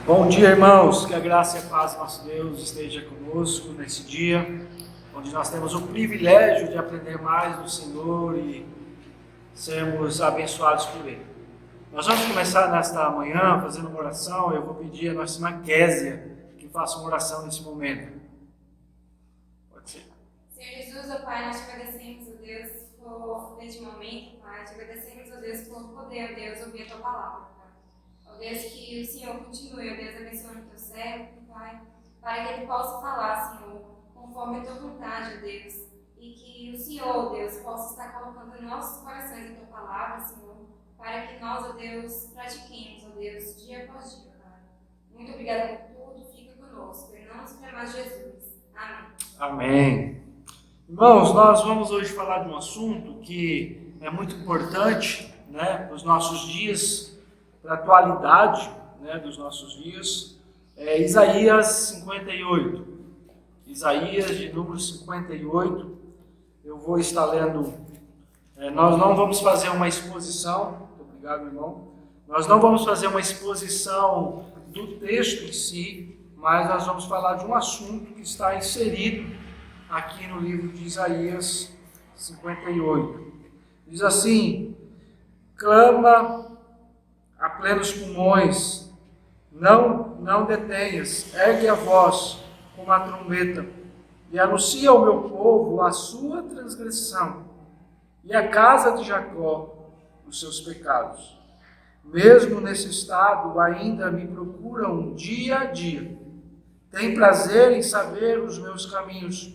Bom dia, irmãos. Que a graça e a paz do nosso Deus esteja conosco nesse dia, onde nós temos o privilégio de aprender mais do Senhor e sermos abençoados por Ele. Nós vamos começar nesta manhã fazendo uma oração. Eu vou pedir a nossa irmã Késia que faça uma oração nesse momento. Pode ser. Senhor Jesus, ó Pai, nós te agradecemos, ó Deus, por este momento, Pai. Te agradecemos, ó Deus, por poder, ó Deus, ouvir a tua palavra, Pai. Ó Deus, que o Senhor continue, ó Deus, abençoando o teu servo, Pai, para que ele possa falar, Senhor, conforme a tua vontade, ó Deus, e que o Senhor, ó Deus, possa estar colocando em nossos corações a tua palavra, Senhor, para que nós, ó Deus, pratiquemos, ó Deus, dia após dia, Pai. Muito obrigada por tudo, fica conosco, em nome do mais Jesus. Amém. Amém. Irmãos, nós vamos hoje falar de um assunto que é muito importante, para os nossos dias, para a atualidade, dos nossos dias. É Isaías 58. Isaías de número 58. Eu vou estar lendo. Nós não vamos fazer uma exposição. Muito obrigado, irmão. Nós não vamos fazer uma exposição do texto em si, mas nós vamos falar de um assunto que está inserido aqui no livro de Isaías 58. Diz assim: clama a plenos pulmões, não detenhas, ergue a voz como a trombeta, e anuncia ao meu povo a sua transgressão, e à casa de Jacó os seus pecados. Mesmo nesse estado, ainda me procuram dia a dia. Tem prazer em saber os meus caminhos,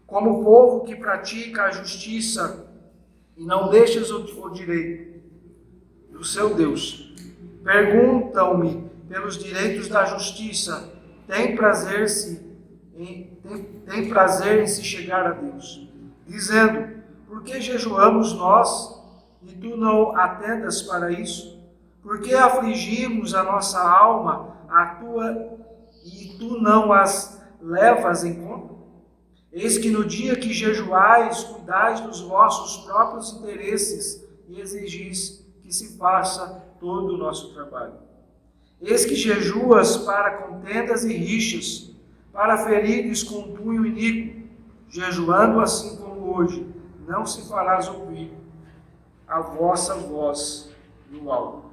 como o povo que pratica a justiça e não deixa o direito do seu Deus. Perguntam-me pelos direitos da justiça, tem prazer em se chegar a Deus, dizendo: por que jejuamos nós e tu não atentas para isso? Por que afligimos a nossa alma e tu não as levas em conta? Eis que no dia que jejuais, cuidais dos vossos próprios interesses e exigis que se faça todo o nosso trabalho. Eis que jejuas para contendas e rixas, para ferires com punho iníquo, jejuando assim como hoje, não se farás ouvir a vossa voz no alto.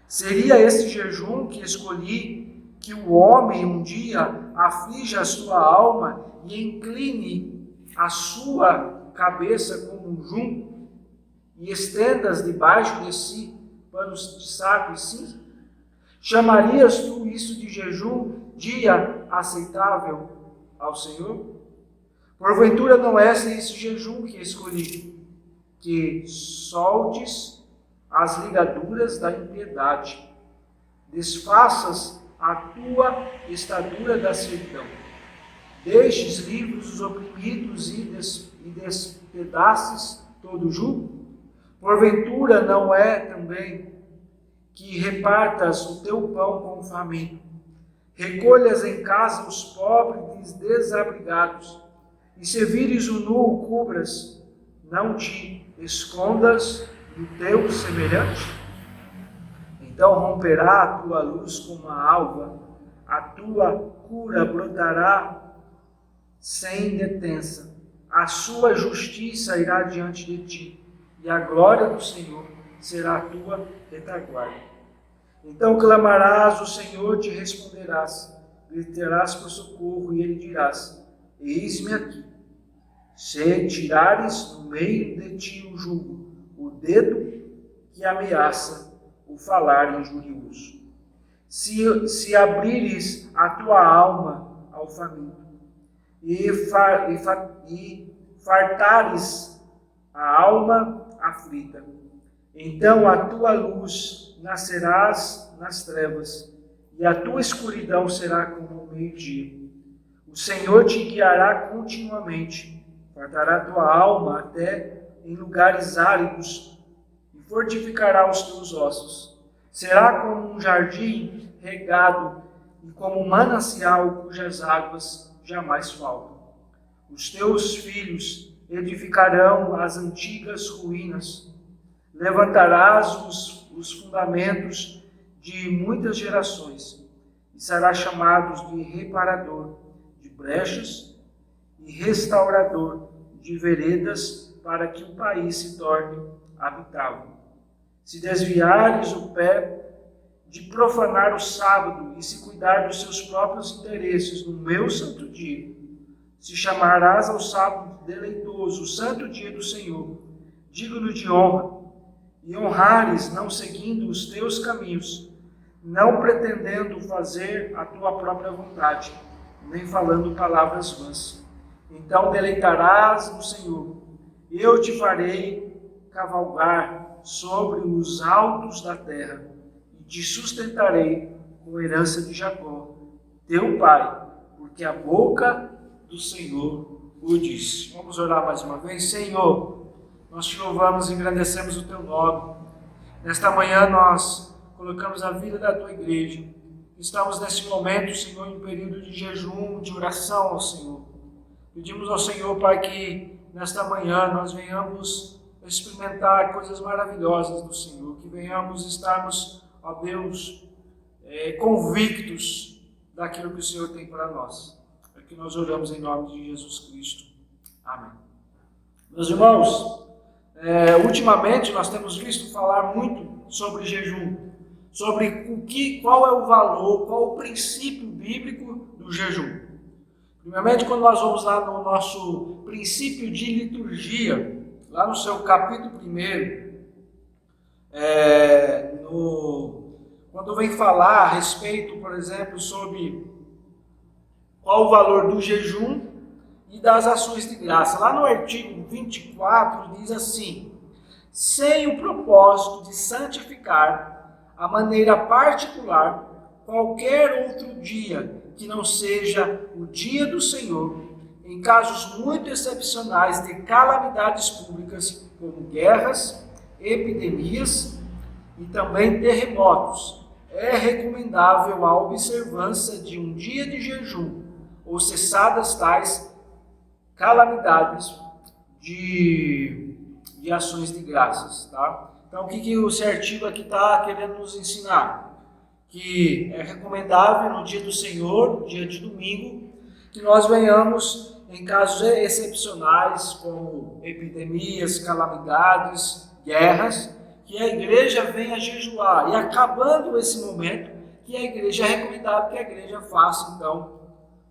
Seria esse jejum que escolhi, que o homem um dia aflige a sua alma e incline a sua cabeça como um junco, e estendas debaixo de si panos de saco e cinza? Chamarias tu isso de jejum, dia aceitável ao Senhor? Porventura não é esse jejum que escolhi, que soldes as ligaduras da impiedade, desfaças a tua estadura da servidão, deixes livres os oprimidos e despedaces todo o jugo? Porventura não é também que repartas o teu pão com o faminto, recolhas em casa os pobres e desabrigados, e se vires o nu o cubras, não te escondas do teu semelhante? Então romperá a tua luz como a alva, a tua cura brotará sem detença, a sua justiça irá diante de ti, e a glória do Senhor será a tua retaguarda. Então clamarás, o Senhor te responderás, gritarás por socorro, e ele dirás: eis-me aqui. Se tirares no meio de ti o jugo, o dedo que ameaça o falar injurioso, se abrires a tua alma ao faminto, e fartares a alma aflita, então a tua luz nascerás nas trevas, e a tua escuridão será como o meio-dia. O Senhor te guiará continuamente, fartará a tua alma até em lugares áridos, e fortificará os teus ossos. Será como um jardim regado, e como um manancial cujas águas jamais faltam. Os teus filhos edificarão as antigas ruínas, levantarás os fundamentos de muitas gerações, e será chamado de reparador de brechas e restaurador de veredas, para que o país se torne habitável. Se desviares o pé de profanar o sábado e se cuidar dos seus próprios interesses no meu santo dia, se chamarás ao sábado deleitoso, o santo dia do Senhor, digno de honra, e honrares, não seguindo os teus caminhos, não pretendendo fazer a tua própria vontade, nem falando palavras vãs. Então deleitarás no Senhor, eu te farei cavalgar sobre os altos da terra, e te sustentarei com a herança de Jacó, teu pai, porque a boca do Senhor o disse. Vamos orar mais uma vez. Senhor, nós te louvamos e engrandecemos o teu nome. Nesta manhã nós colocamos a vida da tua igreja. Estamos nesse momento, Senhor, em um período de jejum, de oração ao Senhor. Pedimos ao Senhor para que nesta manhã nós venhamos experimentar coisas maravilhosas do Senhor, que venhamos estarmos, ó Deus, convictos daquilo que o Senhor tem para nós. É que nós oramos em nome de Jesus Cristo. Amém. Meus irmãos, ultimamente nós temos visto falar muito sobre jejum, sobre qual é o valor, qual o princípio bíblico do jejum. Primeiramente, quando nós vamos lá no nosso princípio de liturgia, lá no seu capítulo 1, quando vem falar a respeito, por exemplo, sobre qual o valor do jejum e das ações de graça. Lá no artigo 24 diz assim: sem o propósito de santificar a maneira particular qualquer outro dia que não seja o dia do Senhor, em casos muito excepcionais de calamidades públicas, como guerras, epidemias e também terremotos, é recomendável a observância de um dia de jejum, ou cessadas tais calamidades de ações de graças. Tá? Então, o que esse artigo aqui está querendo nos ensinar? Que é recomendável no dia do Senhor, dia de domingo, que nós venhamos, em casos excepcionais, como epidemias, calamidades, guerras, que a igreja venha jejuar. E acabando esse momento, que a igreja é recomendável que a igreja faça, então,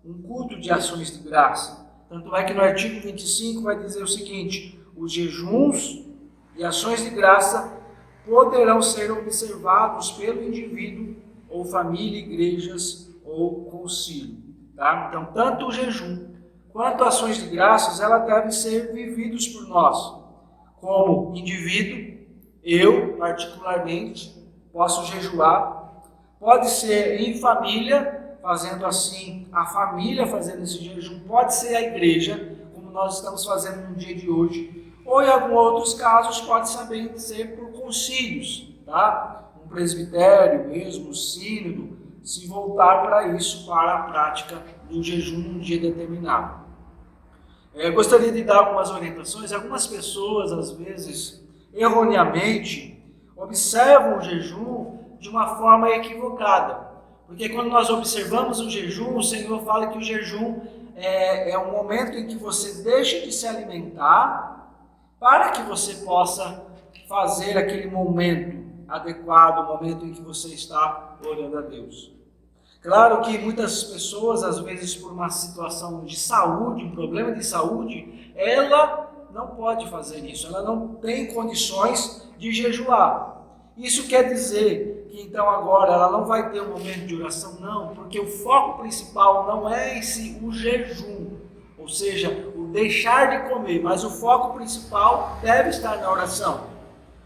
um culto de ações de graça. Tanto é que no artigo 25 vai dizer o seguinte: os jejuns e ações de graça poderão ser observados pelo indivíduo ou família, igrejas ou concílio. Tá? Então, tanto o jejum quanto ações de graças, elas devem ser vividos por nós. Como indivíduo, eu particularmente posso jejuar. Pode ser em família, fazendo assim, a família fazendo esse jejum. Pode ser a igreja, como nós estamos fazendo no dia de hoje. Ou em alguns outros casos, pode também ser por concílios, tá? Um presbitério mesmo, um sínodo, se voltar para isso, para a prática do jejum num dia determinado. Eu gostaria de dar algumas orientações. Algumas pessoas, às vezes, erroneamente, observam o jejum de uma forma equivocada. Porque quando nós observamos o jejum, o Senhor fala que o jejum é um momento em que você deixa de se alimentar para que você possa fazer aquele momento adequado, o momento em que você está orando a Deus. Claro que muitas pessoas, às vezes por uma situação de saúde, um problema de saúde, ela não pode fazer isso, ela não tem condições de jejuar. Isso quer dizer que então agora ela não vai ter um momento de oração? Não, porque o foco principal não é em si o jejum, ou seja, o deixar de comer, mas o foco principal deve estar na oração.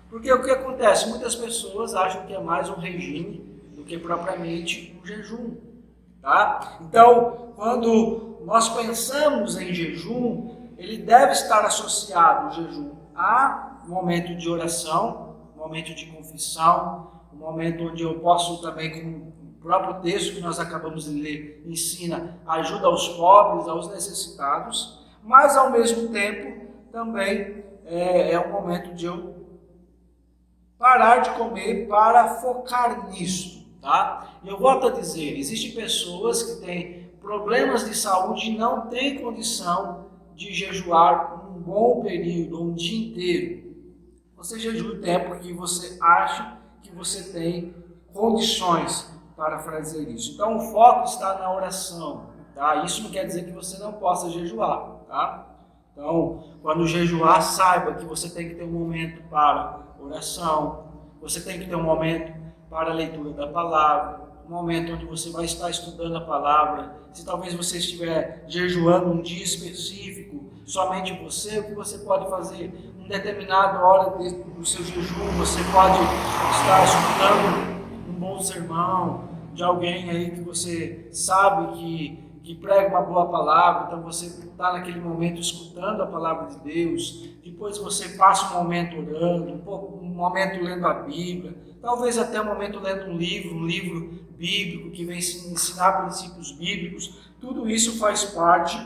Porque o que acontece? Muitas pessoas acham que é mais um regime do que propriamente um jejum. Tá? Então, quando nós pensamos em jejum, ele deve estar associado, o jejum, a momento de oração, momento de confissão, um momento onde eu posso também, como o próprio texto que nós acabamos de ler ensina, ajuda aos pobres, aos necessitados, mas ao mesmo tempo também é um momento de eu parar de comer para focar nisso. tá? E eu volto a dizer, existem pessoas que têm problemas de saúde e não têm condição de jejuar um bom período, um dia inteiro. Você jejua o tempo que você acha que você tem condições para fazer isso. Então o foco está na oração, tá? Isso não quer dizer que você não possa jejuar, tá? Então, quando jejuar, saiba que você tem que ter um momento para oração, você tem que ter um momento para a leitura da palavra, um momento onde você vai estar estudando a palavra. Se talvez você estiver jejuando um dia específico, somente você, o que você pode fazer? Em determinada hora do seu jejum, você pode estar escutando um bom sermão de alguém aí que você sabe que prega uma boa palavra, então você está naquele momento escutando a palavra de Deus, depois você passa um momento orando, um momento lendo a Bíblia, talvez até um momento lendo um livro bíblico que vem ensinar princípios bíblicos. Tudo isso faz parte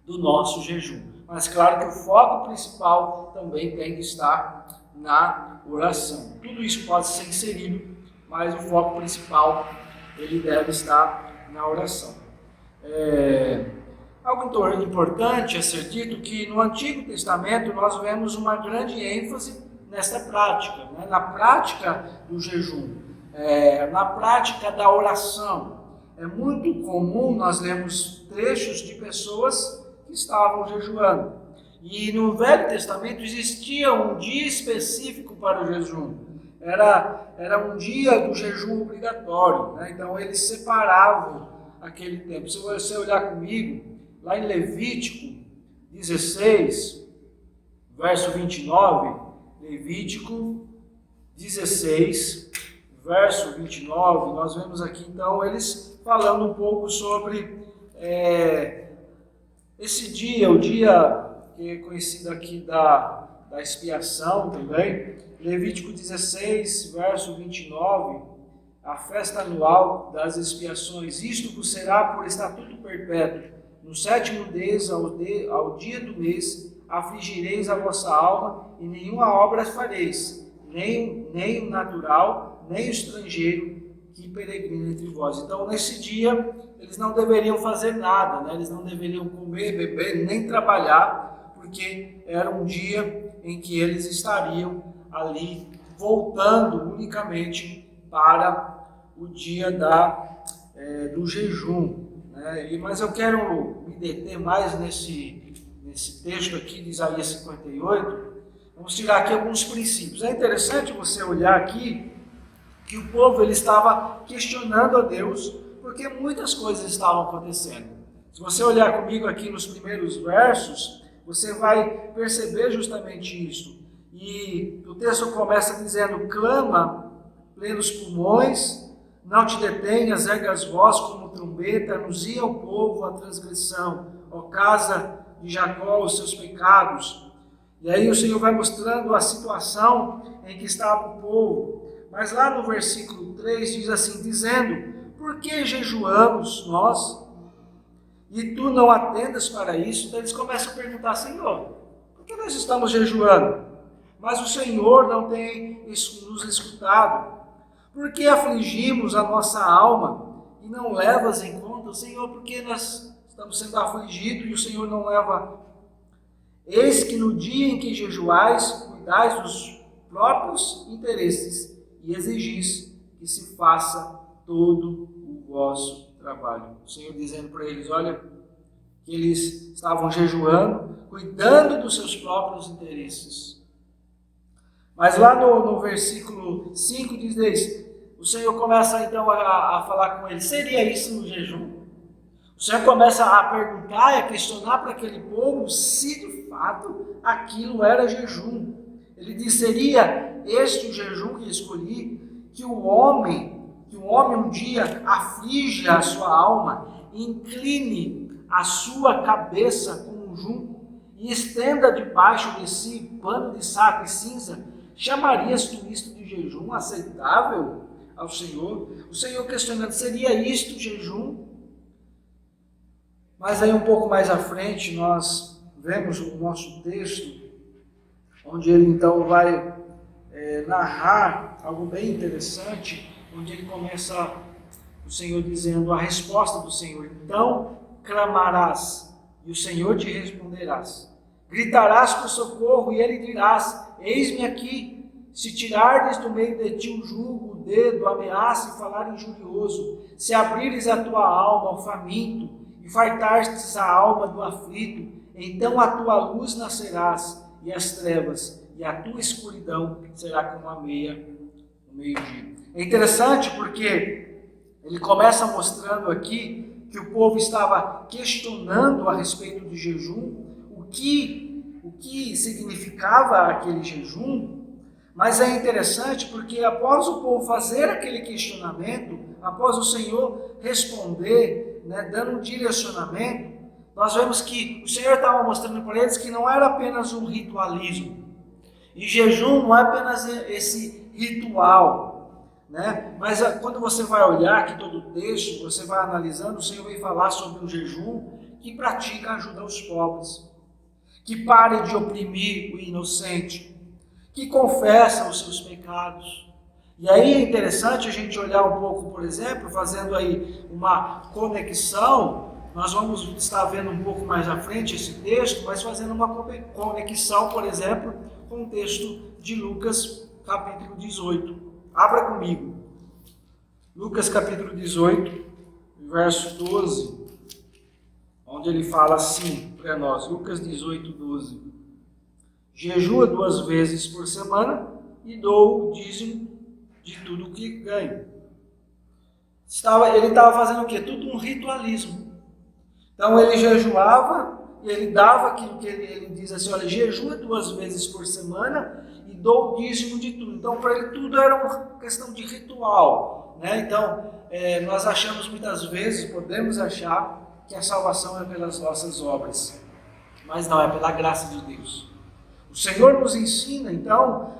do nosso jejum. Mas claro que o foco principal também tem que estar na oração. Tudo isso pode ser inserido, mas o foco principal ele deve estar na oração. Algo importante a ser dito que no Antigo Testamento nós vemos uma grande ênfase nessa prática, né? Na prática do jejum, na prática da oração. É muito comum nós lermos trechos de pessoas que estavam jejuando. E no Velho Testamento existia um dia específico para o jejum. Era um dia do jejum obrigatório, né? Então eles separavam aquele tempo. Se você olhar comigo, lá em Levítico 16, verso 29, Levítico 16, verso 29, nós vemos aqui então eles falando um pouco sobre esse dia, o dia que é conhecido aqui da expiação também. Levítico 16, verso 29, a festa anual das expiações, isto vos será por estatuto perpétuo. No 7º mês, ao dia do mês, afligireis a vossa alma, e nenhuma obra fareis, nem o natural, nem o estrangeiro que peregrina entre vós. Então, nesse dia, eles não deveriam fazer nada, né? Eles não deveriam comer, beber, nem trabalhar, porque era um dia em que eles estariam ali voltando unicamente para o dia do jejum, né? Mas eu quero me deter mais nesse texto aqui de Isaías 58. Vamos tirar aqui alguns princípios. É interessante você olhar aqui que o povo ele estava questionando a Deus porque muitas coisas estavam acontecendo. Se você olhar comigo aqui nos primeiros versos, você vai perceber justamente isso. E o texto começa dizendo: clama plenos pulmões, não te detenhas, ergue as vozes como trombeta, anuncia ao povo a transgressão, ó casa de Jacó, os seus pecados. E aí o Senhor vai mostrando a situação em que estava o povo. Mas lá no versículo 3 diz assim, dizendo: por que jejuamos nós e tu não atendas para isso? Então eles começam a perguntar: Senhor, por que nós estamos jejuando? Mas o Senhor não tem nos escutado. Por que afligimos a nossa alma e não levas em conta? Senhor, por que nós estamos sendo afligidos e o Senhor não leva? Eis que no dia em que jejuais, cuidais dos próprios interesses e exigis que se faça todo o vosso trabalho. O Senhor dizendo para eles, olha, que eles estavam jejuando, cuidando dos seus próprios interesses. Mas lá no versículo 5 diz, o Senhor começa então a falar com eles, seria isso no jejum? O Senhor começa a perguntar e a questionar para aquele povo se de fato aquilo era jejum. Ele diz, seria este o jejum que escolhi, que o homem um dia aflige a sua alma, incline a sua cabeça como um junco e estenda debaixo de si pano de saco e cinza? Chamarias tu isto de jejum aceitável ao Senhor? O Senhor questionando, seria isto jejum? Mas aí um pouco mais à frente nós vemos o nosso texto, onde ele então vai narrar algo bem interessante, onde ele começa o Senhor dizendo a resposta do Senhor. Então clamarás, e o Senhor te responderás. Gritarás por socorro, e ele dirás: eis-me aqui. Se tirardes do meio de ti o jugo, o dedo, a ameaça e falar injurioso, se abrires a tua alma ao faminto, e fartastes a alma do aflito, então a tua luz nascerás, e as trevas, e a tua escuridão será como a meio-dia. É interessante porque ele começa mostrando aqui que o povo estava questionando a respeito do jejum, o que significava aquele jejum. Mas é interessante porque após o povo fazer aquele questionamento, após o Senhor responder, dando um direcionamento, nós vemos que o Senhor estava mostrando para eles que não era apenas um ritualismo. E jejum não é apenas esse ritual, Mas quando você vai olhar aqui todo o texto, você vai analisando, o Senhor vai falar sobre um jejum que pratica ajuda aos pobres, que pare de oprimir o inocente, que confessa os seus pecados. E aí é interessante a gente olhar um pouco, por exemplo, fazendo aí uma conexão, nós vamos estar vendo um pouco mais à frente esse texto, mas fazendo uma conexão, por exemplo, com o texto de Lucas, capítulo 18. Abra comigo. Lucas, capítulo 18, verso 12, onde ele fala assim para nós, Lucas 18, 12. Jejua 2 vezes por semana e dou o dízimo de tudo que ganho. Ele estava fazendo o quê? Tudo um ritualismo. Então ele jejuava e ele dava aquilo que ele diz assim, olha, jejua 2 vezes por semana e dou o dízimo de tudo. Então para ele tudo era uma questão de ritual. Então nós achamos muitas vezes, podemos achar que a salvação é pelas nossas obras. Mas não, é pela graça de Deus. O Senhor nos ensina, então,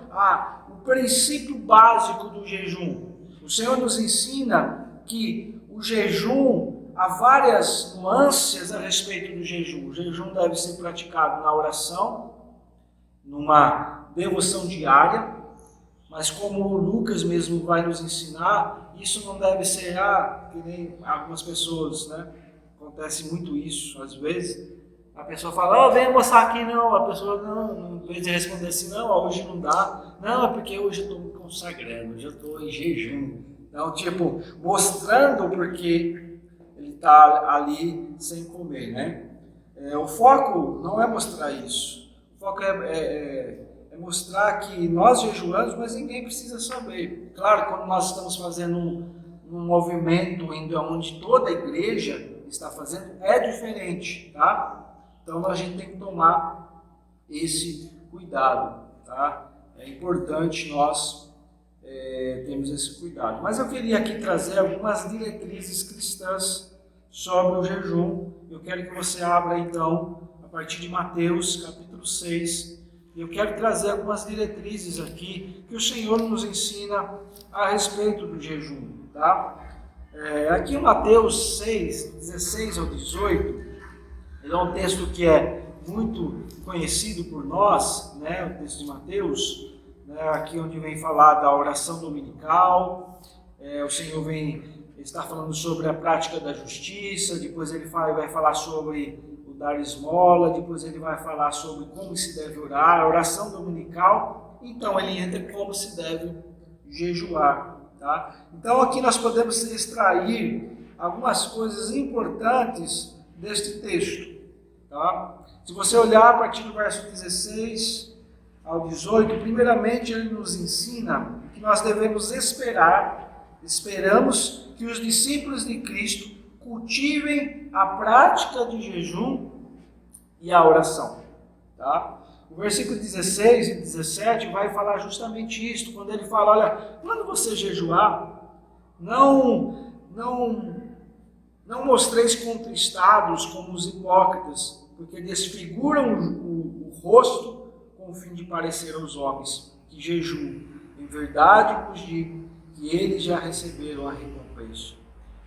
o princípio básico do jejum. O Senhor nos ensina que o jejum, há várias nuances a respeito do jejum. O jejum deve ser praticado na oração, numa devoção diária, mas como o Lucas mesmo vai nos ensinar, isso não deve ser, que nem algumas pessoas, Acontece muito isso, às vezes. A pessoa fala, vem almoçar aqui, não. A pessoa, não, em vez de responder assim, não, hoje não dá. Não, é porque hoje eu estou me consagrando, hoje eu estou em jejum. Então, mostrando porque ele está ali sem comer, O foco não é mostrar isso. O foco é mostrar que nós jejuamos, mas ninguém precisa saber. Claro, quando nós estamos fazendo um movimento onde toda a igreja está fazendo, é diferente, tá? Então a gente tem que tomar esse cuidado, tá? É importante nós termos esse cuidado. Mas eu queria aqui trazer algumas diretrizes cristãs sobre o jejum. Eu quero que você abra então, a partir de Mateus capítulo 6. Eu quero trazer algumas diretrizes aqui que o Senhor nos ensina a respeito do jejum, tá? Aqui em Mateus 6, 16 ao 18, ele é um texto que é muito conhecido por nós, o texto de Mateus, aqui onde vem falar da oração dominical, o Senhor está falando sobre a prática da justiça, depois ele vai falar sobre o dar esmola, depois ele vai falar sobre como se deve orar, a oração dominical, então ele entra como se deve jejuar. Tá? Então aqui nós podemos extrair algumas coisas importantes deste texto. Tá? Se você olhar a partir do verso 16 ao 18, primeiramente ele nos ensina que nós devemos esperamos que os discípulos de Cristo cultivem a prática de jejum e a oração. Tá? O versículo 16 e 17 vai falar justamente isso, quando ele fala, olha, quando você jejuar, não mostreis contristados como os hipócritas, porque desfiguram o rosto com o fim de parecer aos homens que jejuam. Em verdade vos digo que eles já receberam a recompensa.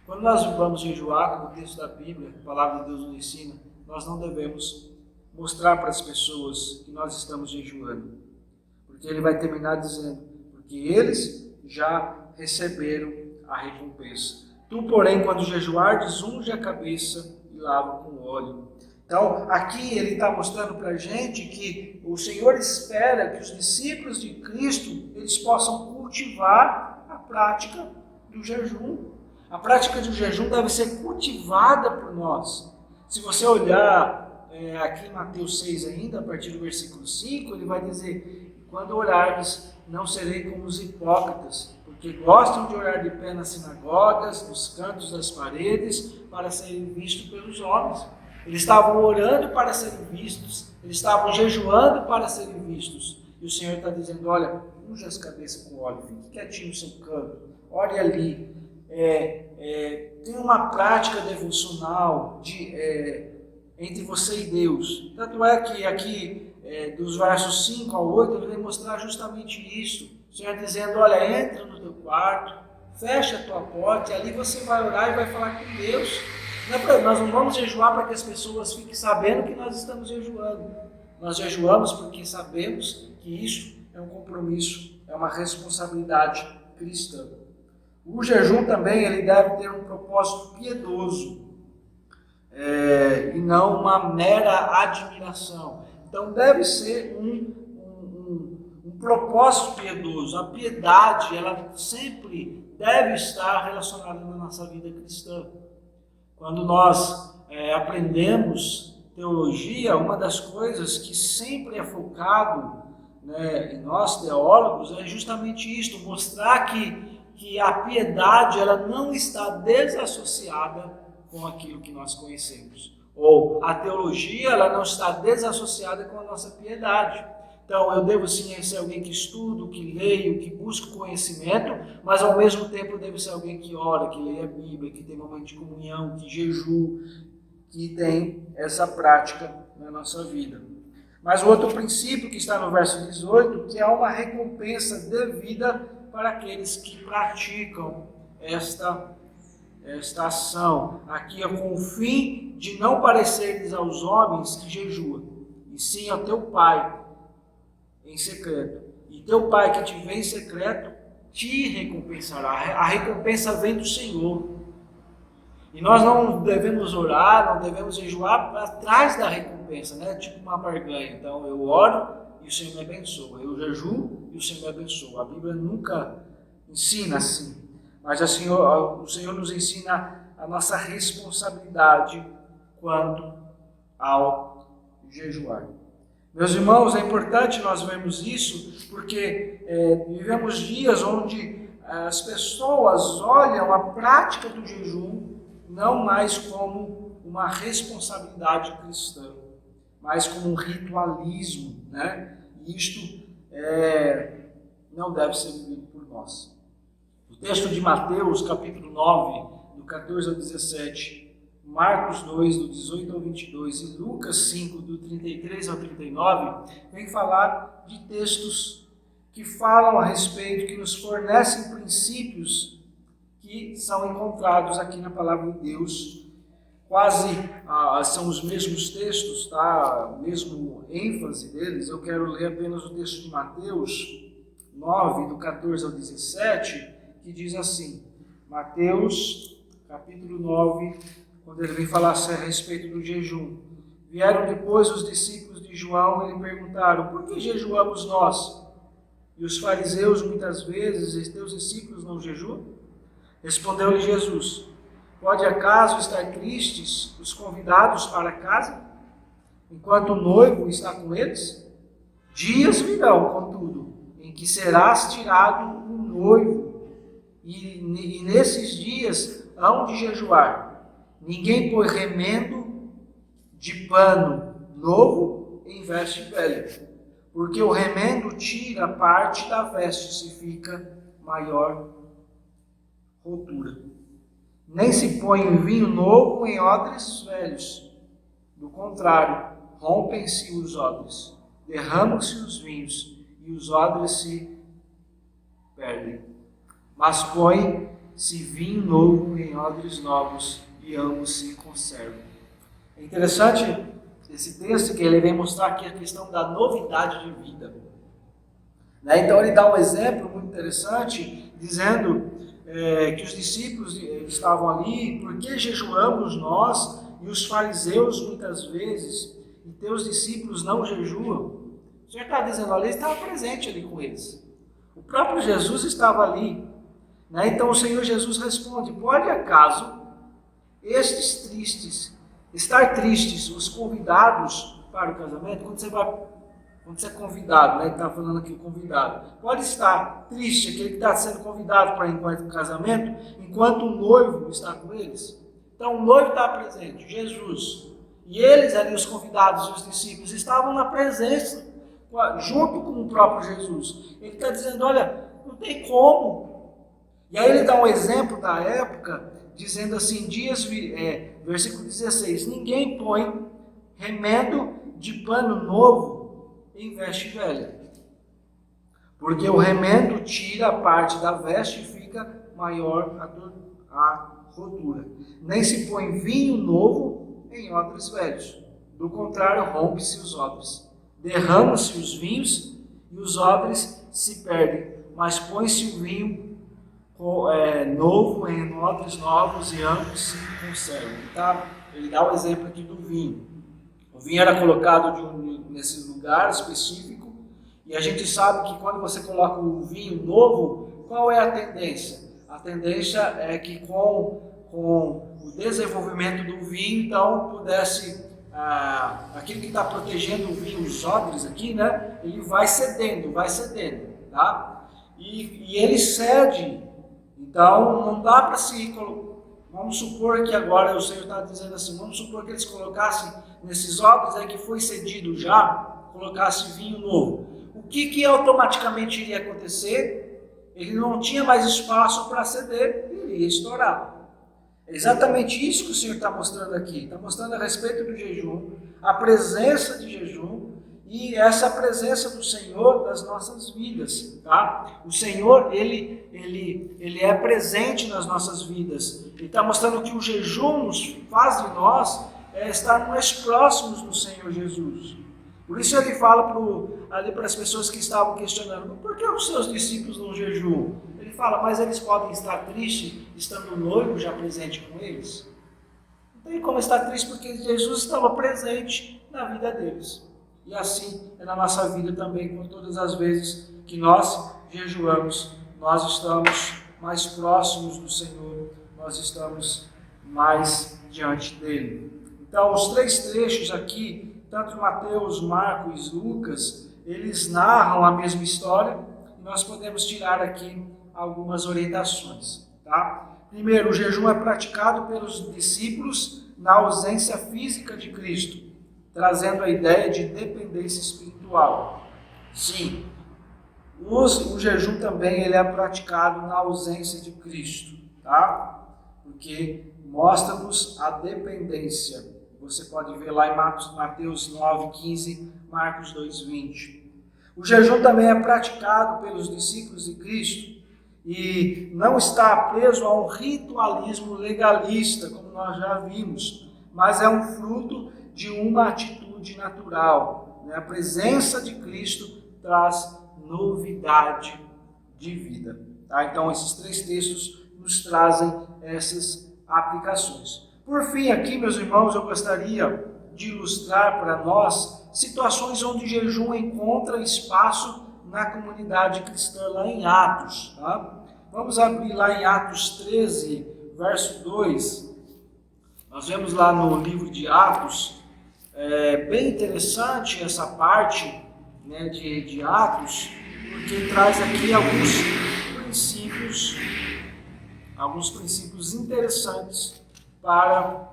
Quando nós vamos jejuar, como o texto da Bíblia, a palavra de Deus nos ensina, nós não devemos mostrar para as pessoas que nós estamos jejuando. Porque ele vai terminar dizendo, porque eles já receberam a recompensa. Tu, porém, quando jejuardes, unge a cabeça e lava com óleo. Então, aqui ele está mostrando para a gente que o Senhor espera que os discípulos de Cristo eles possam cultivar a prática do jejum. A prática do jejum deve ser cultivada por nós. Se você olhar aqui em Mateus 6 ainda, a partir do versículo 5, ele vai dizer: quando orardes, não serei como os hipócritas, porque gostam de orar de pé nas sinagogas, nos cantos das paredes, para serem vistos pelos homens. Eles estavam orando para serem vistos, eles estavam jejuando para serem vistos. E o Senhor está dizendo: olha, unge as cabeças com óleo, fique quietinho no seu canto, ore ali. Tem uma prática devocional entre você e Deus. Tanto é que aqui, dos versos 5 ao 8, ele vai mostrar justamente isso. O Senhor dizendo: olha, entra no teu quarto, fecha a tua porta, e ali você vai orar e vai falar com Deus. Nós não vamos jejuar para que as pessoas fiquem sabendo que nós estamos jejuando. Nós jejuamos porque sabemos que isso é um compromisso, é uma responsabilidade cristã. O jejum também ele deve ter um propósito piedoso e não uma mera admiração. Então deve ser um propósito piedoso. A piedade ela sempre deve estar relacionada na nossa vida cristã. Quando nós aprendemos teologia, uma das coisas que sempre é focado em nós teólogos é justamente isto, mostrar que a piedade ela não está desassociada com aquilo que nós conhecemos. Ou a teologia ela não está desassociada com a nossa piedade. Então eu devo sim ser alguém que estudo, que leio, que busco conhecimento, mas ao mesmo tempo eu devo ser alguém que ora, que leia a Bíblia, que tem momento de comunhão, que jejua, que tem essa prática na nossa vida. Mas o outro princípio que está no verso 18, que é uma recompensa devida para aqueles que praticam esta ação. Aqui é com o fim de não parecerdes aos homens que jejuam, e sim ao teu Pai em secreto. E teu Pai que te vê em secreto te recompensará. A recompensa vem do Senhor. E nós não devemos orar, não devemos jejuar para trás da recompensa, tipo uma barganha. Então eu oro e o Senhor me abençoa. Eu jejuo e o Senhor me abençoa. A Bíblia nunca ensina assim. Mas o Senhor nos ensina a nossa responsabilidade quanto ao jejuar. Meus irmãos, é importante nós vermos isso, porque vivemos dias onde as pessoas olham a prática do jejum não mais como uma responsabilidade cristã, mas como um ritualismo, E isto não deve ser vivido por nós. O texto de Mateus, capítulo 9, do 14 ao 17, Marcos 2, do 18 ao 22 e Lucas 5, do 33 ao 39, vem falar de textos que falam a respeito, que nos fornecem princípios que são encontrados aqui na Palavra de Deus. Quase são os mesmos textos, mesmo ênfase deles. Eu quero ler apenas o texto de Mateus 9, do 14 ao 17, que diz assim, Mateus, capítulo 9, quando ele vem falar a respeito do jejum. Vieram depois os discípulos de João e lhe perguntaram: por que jejuamos nós? E os fariseus muitas vezes, e teus discípulos não jejuam? Respondeu-lhe Jesus: pode acaso estar tristes os convidados para casa, enquanto o noivo está com eles? Dias virão, contudo, em que serás tirado o noivo, e nesses dias hão de jejuar. Ninguém põe remendo de pano novo em veste velha, porque o remendo tira parte da veste, se fica maior rotura. Nem se põe vinho novo em odres velhos. Do contrário, rompem-se os odres, derramam-se os vinhos, e os odres se perdem. Mas põe-se vinho novo em odres novos, e ambos se conservam. É interessante esse texto que ele vem mostrar aqui a questão da novidade de vida. Então ele dá um exemplo muito interessante, dizendo que os discípulos estavam ali, por que jejuamos nós e os fariseus muitas vezes, e teus discípulos não jejuam? O Senhor está dizendo, olha, ele estava presente ali com eles. O próprio Jesus estava ali. Né? Então o Senhor Jesus responde, pode acaso estes tristes, estar tristes, os convidados para o casamento, quando você é convidado, né? Ele está falando aqui o convidado, pode estar triste aquele que está sendo convidado para ir para o casamento, enquanto o noivo está com eles? Então o noivo está presente, Jesus, e eles ali, os convidados e os discípulos, estavam na presença, junto com o próprio Jesus. Ele está dizendo, olha, não tem como. E aí ele dá um exemplo da época, dizendo assim, versículo 16, ninguém põe remendo de pano novo em veste velha, porque o remendo tira a parte da veste e fica maior a rotura. Nem se põe vinho novo em odres velhos, do contrário rompe-se os odres, derramam-se os vinhos e os odres se perdem, mas põe-se o vinho novo em odres novos e ambos se conservam. Tá? Ele dá o exemplo aqui do vinho. O vinho era colocado nesse lugar específico, e a gente sabe que quando você coloca o vinho novo, qual é a tendência? A tendência é que com o desenvolvimento do vinho, então pudesse, aquilo que está protegendo o vinho, os odres aqui, né, ele vai cedendo, tá? E ele cede, então não dá para se colocar. Vamos supor que agora o Senhor está dizendo assim, vamos supor que eles colocassem nesses odres aí que foi cedido já, colocasse vinho novo. O que automaticamente iria acontecer? Ele não tinha mais espaço para ceder, ele ia estourar. É exatamente isso que o Senhor está mostrando aqui. Está mostrando a respeito do jejum, a presença de jejum e essa presença do Senhor nas nossas vidas. Tá? O Senhor, ele é presente nas nossas vidas. Ele está mostrando que o jejum nos faz de nós estar mais próximos do Senhor Jesus. Por isso ele fala ali para as pessoas que estavam questionando, por que os seus discípulos não jejuam? Ele fala, mas eles podem estar tristes estando o noivo já presente com eles? Não tem como estar triste porque Jesus estava presente na vida deles. E assim é na nossa vida também, com todas as vezes que nós jejuamos, nós estamos mais próximos do Senhor, nós estamos mais diante dele. Então, os três trechos aqui, tanto Mateus, Marcos e Lucas, eles narram a mesma história e nós podemos tirar aqui algumas orientações. Tá? Primeiro, o jejum é praticado pelos discípulos na ausência física de Cristo, trazendo a ideia de dependência espiritual. Sim, o jejum também ele é praticado na ausência de Cristo, tá? Porque mostra-nos a dependência. Você pode ver lá em Mateus 9:15, Marcos 2:20. O jejum também é praticado pelos discípulos de Cristo e não está preso a um ritualismo legalista, como nós já vimos, mas é um fruto de uma atitude natural. Né? A presença de Cristo traz novidade de vida. Tá? Então, esses três textos nos trazem essas aplicações. Por fim, aqui, meus irmãos, eu gostaria de ilustrar para nós situações onde o jejum encontra espaço na comunidade cristã, lá em Atos. Tá? Vamos abrir lá em Atos 13, verso 2. Nós vemos lá no livro de Atos, bem interessante essa parte, né, de Atos, porque traz aqui alguns princípios interessantes para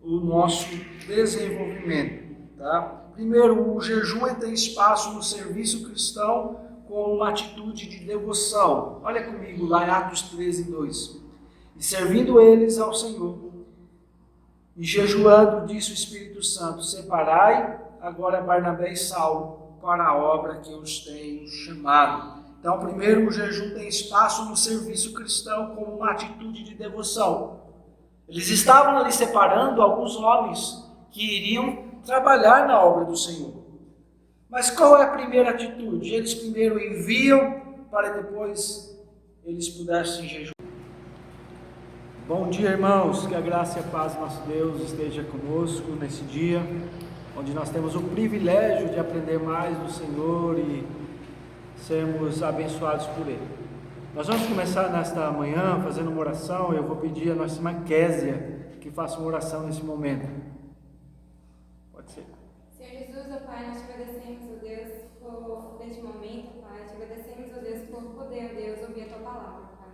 o nosso desenvolvimento. Tá? Primeiro, o jejum tem espaço no serviço cristão como uma atitude de devoção. Olha comigo lá em Atos 13, 2. E servindo eles ao Senhor, e jejuando, disse o Espírito Santo, separai agora Barnabé e Saulo para a obra que eu os tenho chamado. Então, primeiro, o jejum tem espaço no serviço cristão como uma atitude de devoção. Eles estavam ali separando alguns homens que iriam trabalhar na obra do Senhor. Mas qual é a primeira atitude? Eles primeiro enviam para depois eles pudessem jejuar. Bom dia, irmãos, que a graça e a paz do nosso Deus esteja conosco nesse dia, onde nós temos o privilégio de aprender mais do Senhor e sermos abençoados por Ele. Nós vamos começar nesta manhã fazendo uma oração. Eu vou pedir a nossa irmã Késia que faça uma oração nesse momento. Pode ser. Senhor Jesus, ó Pai, nós te agradecemos, ó Deus, por este momento, Pai. Te agradecemos, ó Deus, por poder, ó Deus, ouvir a tua palavra, Pai.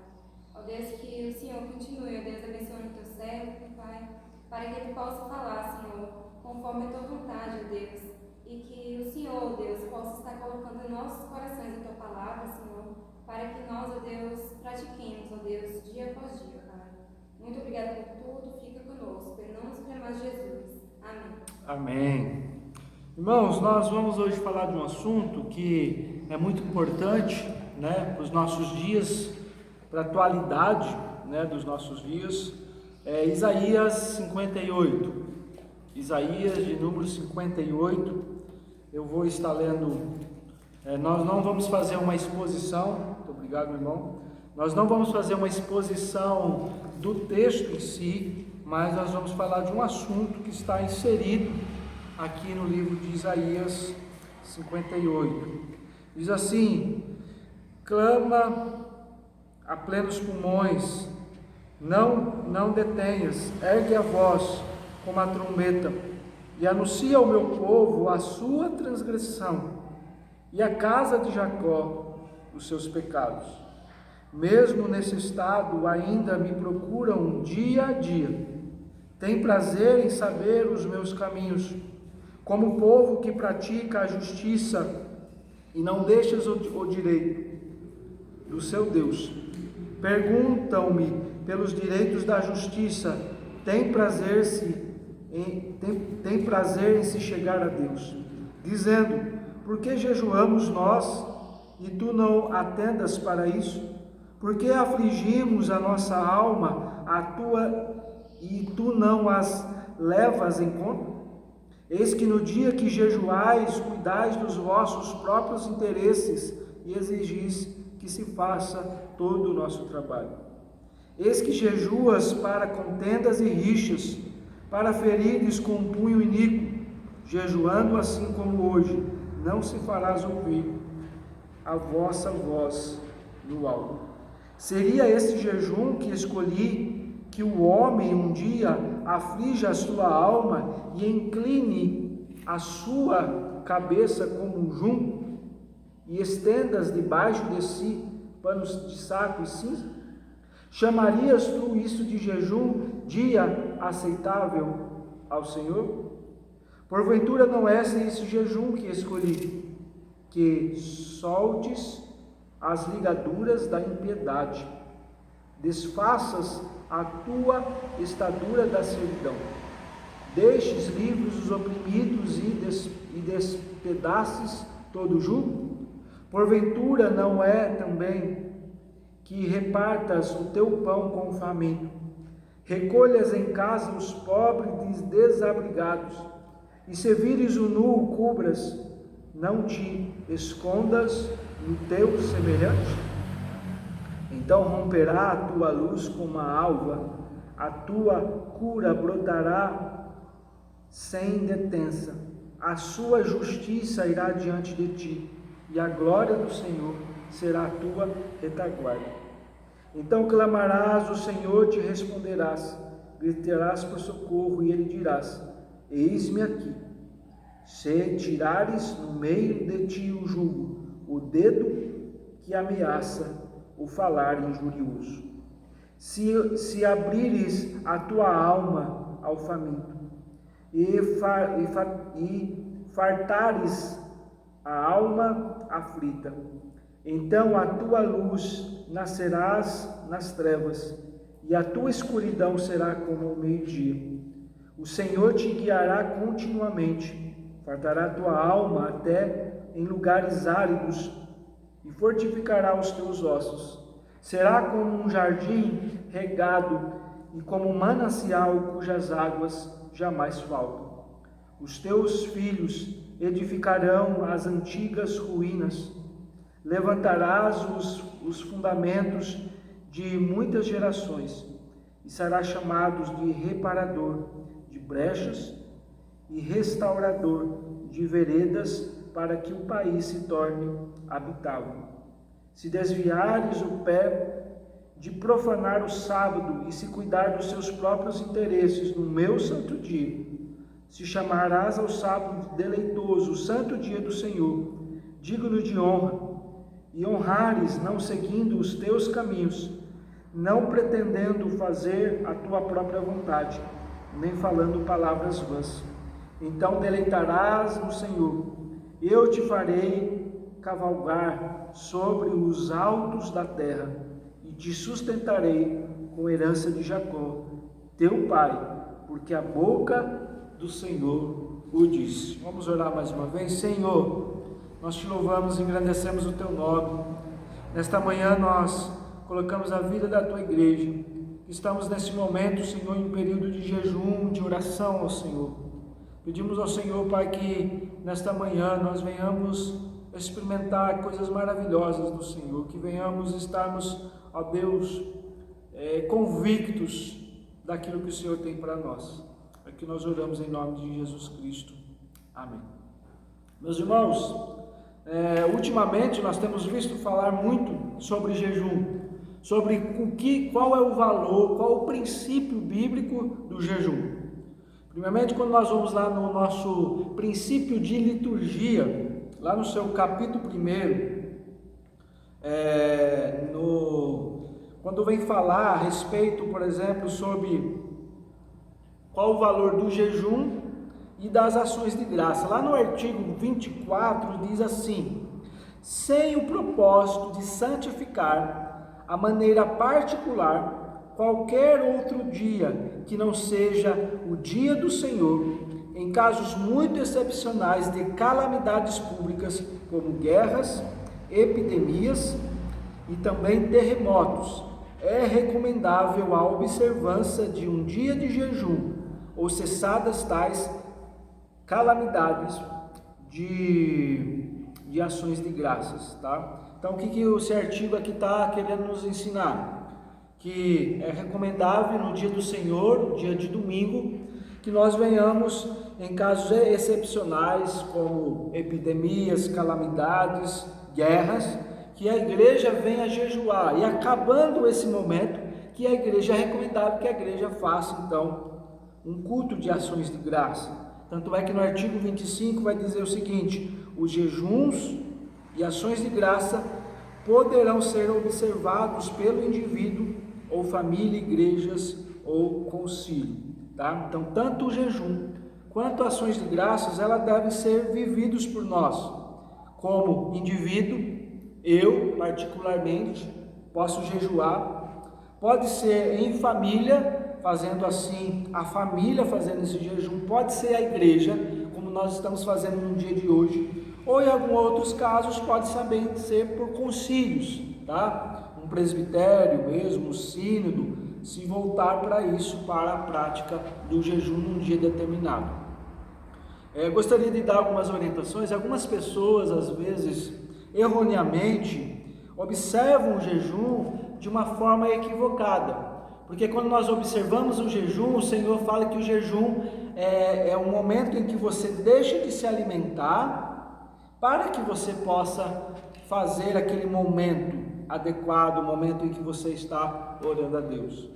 Ó Deus, que o Senhor continue, ó Deus, abençoando o teu servo, Pai, para que ele possa falar, Senhor, conforme a tua vontade, ó Deus, e que o Senhor, ó Deus, possa estar colocando em nossos corações a tua palavra, Senhor, para que nós, ó Deus, pratiquemos, ó Deus, dia após dia, Pai. Muito obrigada por tudo, fica conosco, em nome do Senhor Jesus. Amém. Amém. Irmãos, nós vamos hoje falar de um assunto que é muito importante, para os nossos dias, para a atualidade, dos nossos dias. É Isaías 58. Isaías de número 58. Eu vou estar lendo. Nós não vamos fazer uma exposição. Muito obrigado, irmão. Nós não vamos fazer uma exposição do texto em si, mas nós vamos falar de um assunto que está inserido aqui no livro de Isaías 58. Diz assim: clama a plenos pulmões, não detenhas, ergue a voz como a trombeta, e anuncia ao meu povo a sua transgressão, e à casa de Jacó os seus pecados. Mesmo nesse estado ainda me procuram dia a dia, tem prazer em saber os meus caminhos, como o povo que pratica a justiça e não deixa o direito do seu Deus. Perguntam-me pelos direitos da justiça, tem prazer em se chegar a Deus, dizendo: por que jejuamos nós e tu não atendas para isso? Por que afligimos a nossa alma e tu não as levas em conta? Eis que no dia que jejuais, cuidais dos vossos próprios interesses e exigis que se faça todo o nosso trabalho. Eis que jejuas para contendas e rixas, para ferires com um punho iníquo, jejuando assim como hoje, não se farás ouvir a vossa voz no alto. Seria esse jejum que escolhi, que o homem um dia aflige a sua alma e incline a sua cabeça como um junco, e estendas debaixo de si panos de saco e cinza? Chamarias tu isso de jejum, dia aceitável ao Senhor? Porventura não é esse jejum que escolhi, que soltes as ligaduras da impiedade, desfaças a tua estadura da servidão, deixes livres os oprimidos e despedaces todo o jugo? Porventura não é também que repartas o teu pão com o faminto, recolhas em casa os pobres e desabrigados, e se vires o nu o cubras, não te escondas no teu semelhante? Então romperá a tua luz como a alva, a tua cura brotará sem detença, a sua justiça irá diante de ti, e a glória do Senhor será a tua retaguarda. Então clamarás, o Senhor te responderás, gritarás por socorro, e ele dirás: eis-me aqui. Se tirares no meio de ti o jugo, o dedo que ameaça, o falar injurioso, se abrires a tua alma ao faminto, e fartares a alma aflita, então a tua luz nascerás nas trevas, e a tua escuridão será como o meio-dia. O Senhor te guiará continuamente, fartará a tua alma até em lugares áridos, e fortificará os teus ossos. Será como um jardim regado, e como um manancial cujas águas jamais faltam. Os teus filhos edificarão as antigas ruínas, levantarás os fundamentos de muitas gerações, e será chamado de reparador de brechas e restaurador de veredas, para que o país se torne habitável. Se desviares o pé de profanar o sábado e se cuidar dos seus próprios interesses no meu santo dia, se chamarás ao sábado deleitoso, o santo dia do Senhor, digno de honra, e honrares, não seguindo os teus caminhos, não pretendendo fazer a tua própria vontade, nem falando palavras vãs. Então deleitarás no Senhor, eu te farei cavalgar sobre os altos da terra, e te sustentarei com herança de Jacó, teu pai, porque a boca do Senhor o disse. Vamos orar mais uma vez. Senhor, nós te louvamos e engrandecemos o teu nome. Nesta manhã nós colocamos a vida da tua igreja. Estamos nesse momento, Senhor, em período de jejum, de oração ao Senhor. Pedimos ao Senhor, Pai, que nesta manhã nós venhamos experimentar coisas maravilhosas do Senhor, que venhamos estarmos, ó Deus, convictos daquilo que o Senhor tem para nós. É que nós oramos em nome de Jesus Cristo. Amém. Meus irmãos, ultimamente nós temos visto falar muito sobre jejum, sobre qual é o valor, qual o princípio bíblico do jejum. Primeiramente, quando nós vamos lá no nosso princípio de liturgia, lá no seu capítulo 1, quando vem falar a respeito, por exemplo, sobre qual o valor do jejum e das ações de graça. Lá no artigo 24 diz assim: sem o propósito de santificar a maneira particular qualquer outro dia que não seja o dia do Senhor, em casos muito excepcionais de calamidades públicas, como guerras, epidemias e também terremotos, é recomendável a observância de um dia de jejum, ou cessadas tais calamidades de ações de graças, tá? Então, o que esse artigo aqui está querendo nos ensinar? Que é recomendável no dia do Senhor, dia de domingo, que nós venhamos em casos excepcionais, como epidemias, calamidades, guerras, que a igreja venha jejuar, e acabando esse momento, que a igreja é recomendável que a igreja faça então um culto de ações de graça. Tanto é que no artigo 25 vai dizer o seguinte: os jejuns e ações de graça poderão ser observados pelo indivíduo ou família, igrejas ou concílio, tá? Então, tanto o jejum quanto ações de graças, elas devem ser vividos por nós, como indivíduo. Eu, particularmente, posso jejuar, pode ser em família, fazendo assim, a família fazendo esse jejum, pode ser a igreja, como nós estamos fazendo no dia de hoje, ou em alguns outros casos, pode também ser por concílios, tá? Um presbitério mesmo, um sínodo, se voltar para isso, para a prática do jejum num dia determinado. Gostaria de dar algumas orientações. Algumas pessoas, às vezes, erroneamente, observam o jejum de uma forma equivocada, porque quando nós observamos o jejum, o Senhor fala que o jejum é um momento em que você deixa de se alimentar, para que você possa fazer aquele momento adequado, o momento em que você está orando a Deus.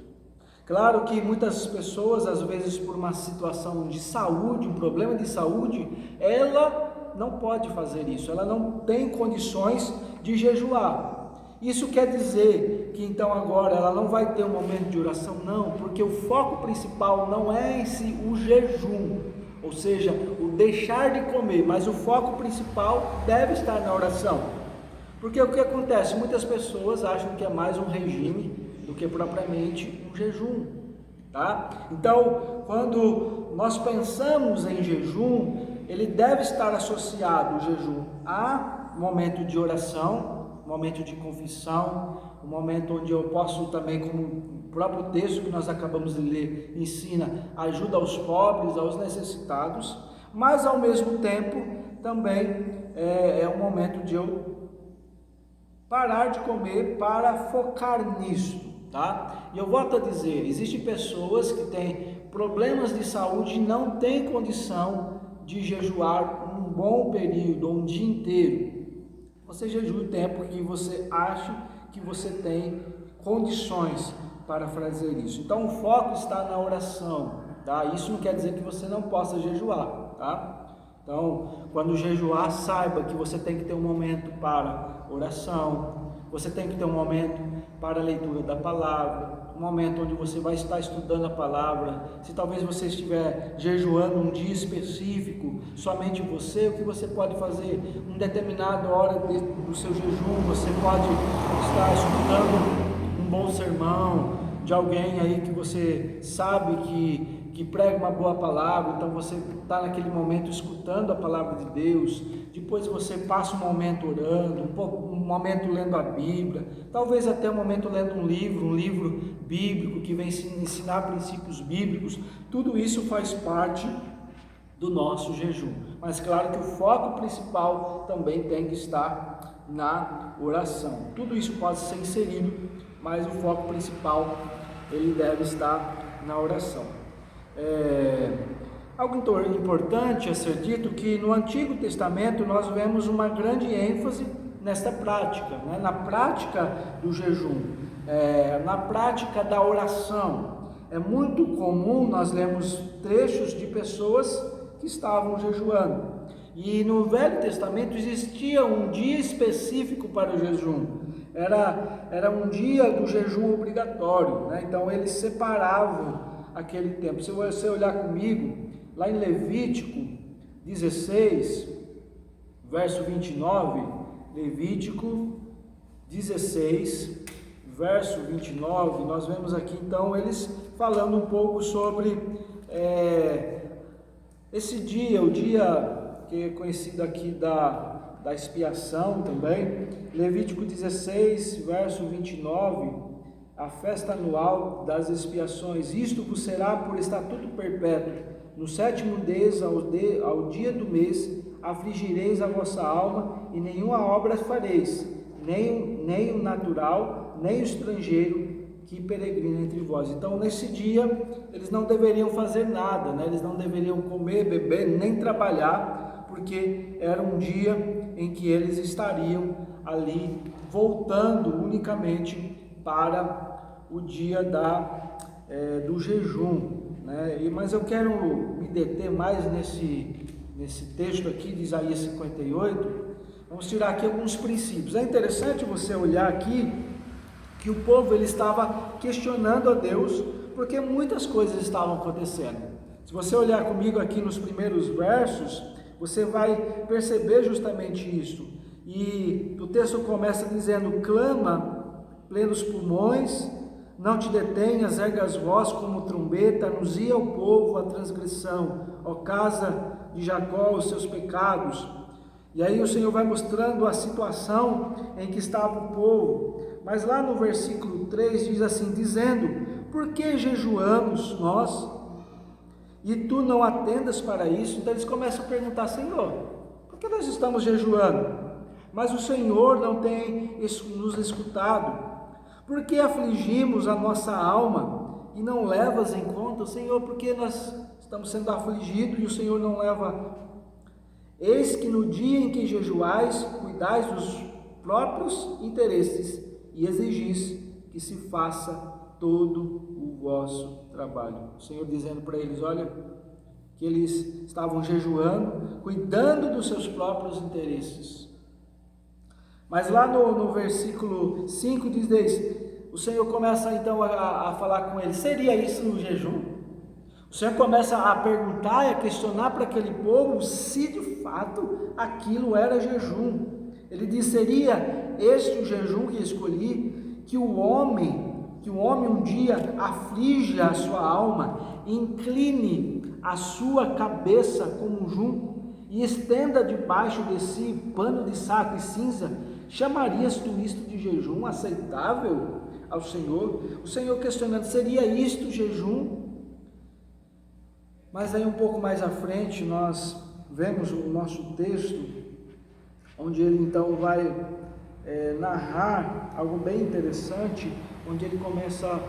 Claro que muitas pessoas, às vezes por uma situação de saúde, um problema de saúde, ela não pode fazer isso, ela não tem condições de jejuar. Isso quer dizer que então agora ela não vai ter um momento de oração? Não, porque o foco principal não é em si o jejum, ou seja, o deixar de comer, mas o foco principal deve estar na oração. Porque o que acontece? Muitas pessoas acham que é mais um regime do que propriamente um jejum, tá? Então, quando nós pensamos em jejum, ele deve estar associado, o jejum, a momento de oração, momento de confissão, um momento onde eu posso também, como o próprio texto que nós acabamos de ler ensina, ajuda aos pobres, aos necessitados, mas ao mesmo tempo também é um momento de eu parar de comer para focar nisso, tá? E eu volto a dizer, existem pessoas que têm problemas de saúde e não têm condição de jejuar um bom período, um dia inteiro. Você jejua o tempo que você acha que você tem condições para fazer isso. Então o foco está na oração, tá? Isso não quer dizer que você não possa jejuar, tá? Então, quando jejuar, saiba que você tem que ter um momento para oração, você tem que ter um momento para a leitura da palavra, um momento onde você vai estar estudando a palavra. Se talvez você estiver jejuando um dia específico, somente você, o que você pode fazer? Em determinada hora do seu jejum, você pode estar escutando um bom sermão de alguém aí que você sabe que prega uma boa palavra. Então você está naquele momento escutando a palavra de Deus, depois você passa um momento orando, um momento lendo a Bíblia, talvez até um momento lendo um livro bíblico que vem ensinar princípios bíblicos. Tudo isso faz parte do nosso jejum, mas claro que o foco principal também tem que estar na oração. Tudo isso pode ser inserido, mas o foco principal ele deve estar na oração. Algo importante a ser dito, que no Antigo Testamento nós vemos uma grande ênfase nesta prática, né? Na prática do jejum, na prática da oração. É muito comum nós lermos trechos de pessoas que estavam jejuando, e no Velho Testamento existia um dia específico para o jejum, era um dia do jejum obrigatório, né? Então eles separavam aquele tempo. Se você olhar comigo, lá em Levítico 16, verso 29, Levítico 16, verso 29, nós vemos aqui então eles falando um pouco sobre esse dia, o dia que é conhecido aqui da expiação também. Levítico 16, verso 29, a festa anual das expiações, isto vos será por estatuto perpétuo, no 7º mês, ao dia do mês, afligireis a vossa alma, e nenhuma obra fareis, nem o natural, nem o estrangeiro que peregrina entre vós. Então nesse dia, eles não deveriam fazer nada, né? Eles não deveriam comer, beber, nem trabalhar, porque era um dia em que eles estariam ali, voltando unicamente para o dia do jejum, né? Mas eu quero me deter mais nesse texto aqui de Isaías 58. Vamos tirar aqui alguns princípios. É interessante você olhar aqui que o povo ele estava questionando a Deus, porque muitas coisas estavam acontecendo. Se você olhar comigo aqui nos primeiros versos, você vai perceber justamente isso. E o texto começa dizendo: clama plenos pulmões, não te detenhas, erga as voz como trombeta, anuncia ao povo a transgressão, ó casa de Jacó, os seus pecados. E aí o Senhor vai mostrando a situação em que estava o povo. Mas lá no versículo 3 diz assim, dizendo: por que jejuamos nós, e tu não atendas para isso? Então eles começam a perguntar: Senhor, por que nós estamos jejuando? Mas o Senhor não tem nos escutado. Por que afligimos a nossa alma e não levas em conta? Senhor, porque nós estamos sendo afligidos e o Senhor não leva? Eis que no dia em que jejuais, cuidais dos próprios interesses e exigis que se faça todo o vosso trabalho. O Senhor dizendo para eles, olha, que eles estavam jejuando, cuidando dos seus próprios interesses. Mas lá no versículo 5 diz, o Senhor começa então a falar com eles, seria isso um jejum? O Senhor começa a perguntar e a questionar para aquele povo se de fato aquilo era jejum. Ele diz, seria este o jejum que escolhi, que o homem um dia aflige a sua alma, incline a sua cabeça como um junco e estenda debaixo de si pano de saco e cinza? Chamarias tu isto de jejum aceitável ao Senhor? O Senhor questionando, seria isto jejum? Mas aí um pouco mais à frente nós vemos o nosso texto, onde ele então vai narrar algo bem interessante, onde ele começa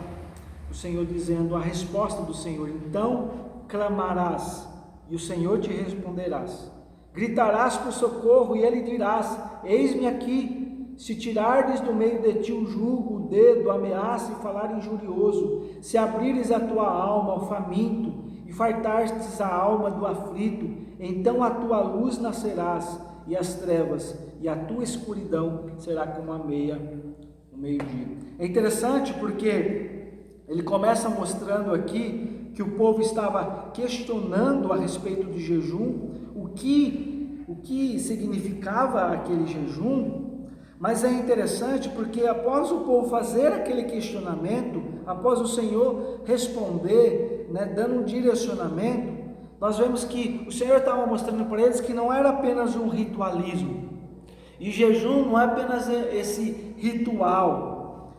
o Senhor dizendo a resposta do Senhor: então clamarás e o Senhor te responderás, gritarás por socorro e ele dirás: eis-me aqui. Se tirardes do meio de ti o jugo, o dedo, a ameaça e falar injurioso, se abrires a tua alma ao faminto e fartastes a alma do aflito, então a tua luz nascerás e as trevas, e a tua escuridão será como a meio-dia. É interessante porque ele começa mostrando aqui que o povo estava questionando a respeito de jejum, o que significava aquele jejum. Mas é interessante porque após o povo fazer aquele questionamento, após o Senhor responder, dando um direcionamento, nós vemos que o Senhor estava mostrando para eles que não era apenas um ritualismo, e jejum não é apenas esse ritual,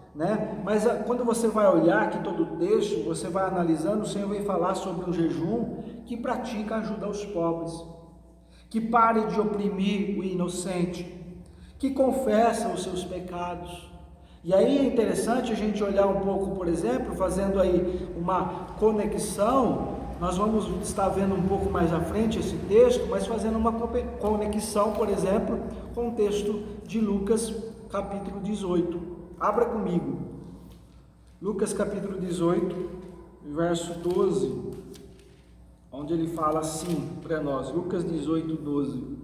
mas quando você vai olhar aqui todo o texto, você vai analisando, o Senhor vem falar sobre um jejum que pratica ajuda aos pobres, que pare de oprimir o inocente, que confessa os seus pecados. E aí é interessante a gente olhar um pouco, por exemplo, fazendo aí uma conexão, nós vamos estar vendo um pouco mais à frente esse texto, mas fazendo uma conexão, por exemplo, com o texto de Lucas capítulo 18. Abra comigo, Lucas capítulo 18, verso 12, onde ele fala assim para nós, Lucas 18, 12: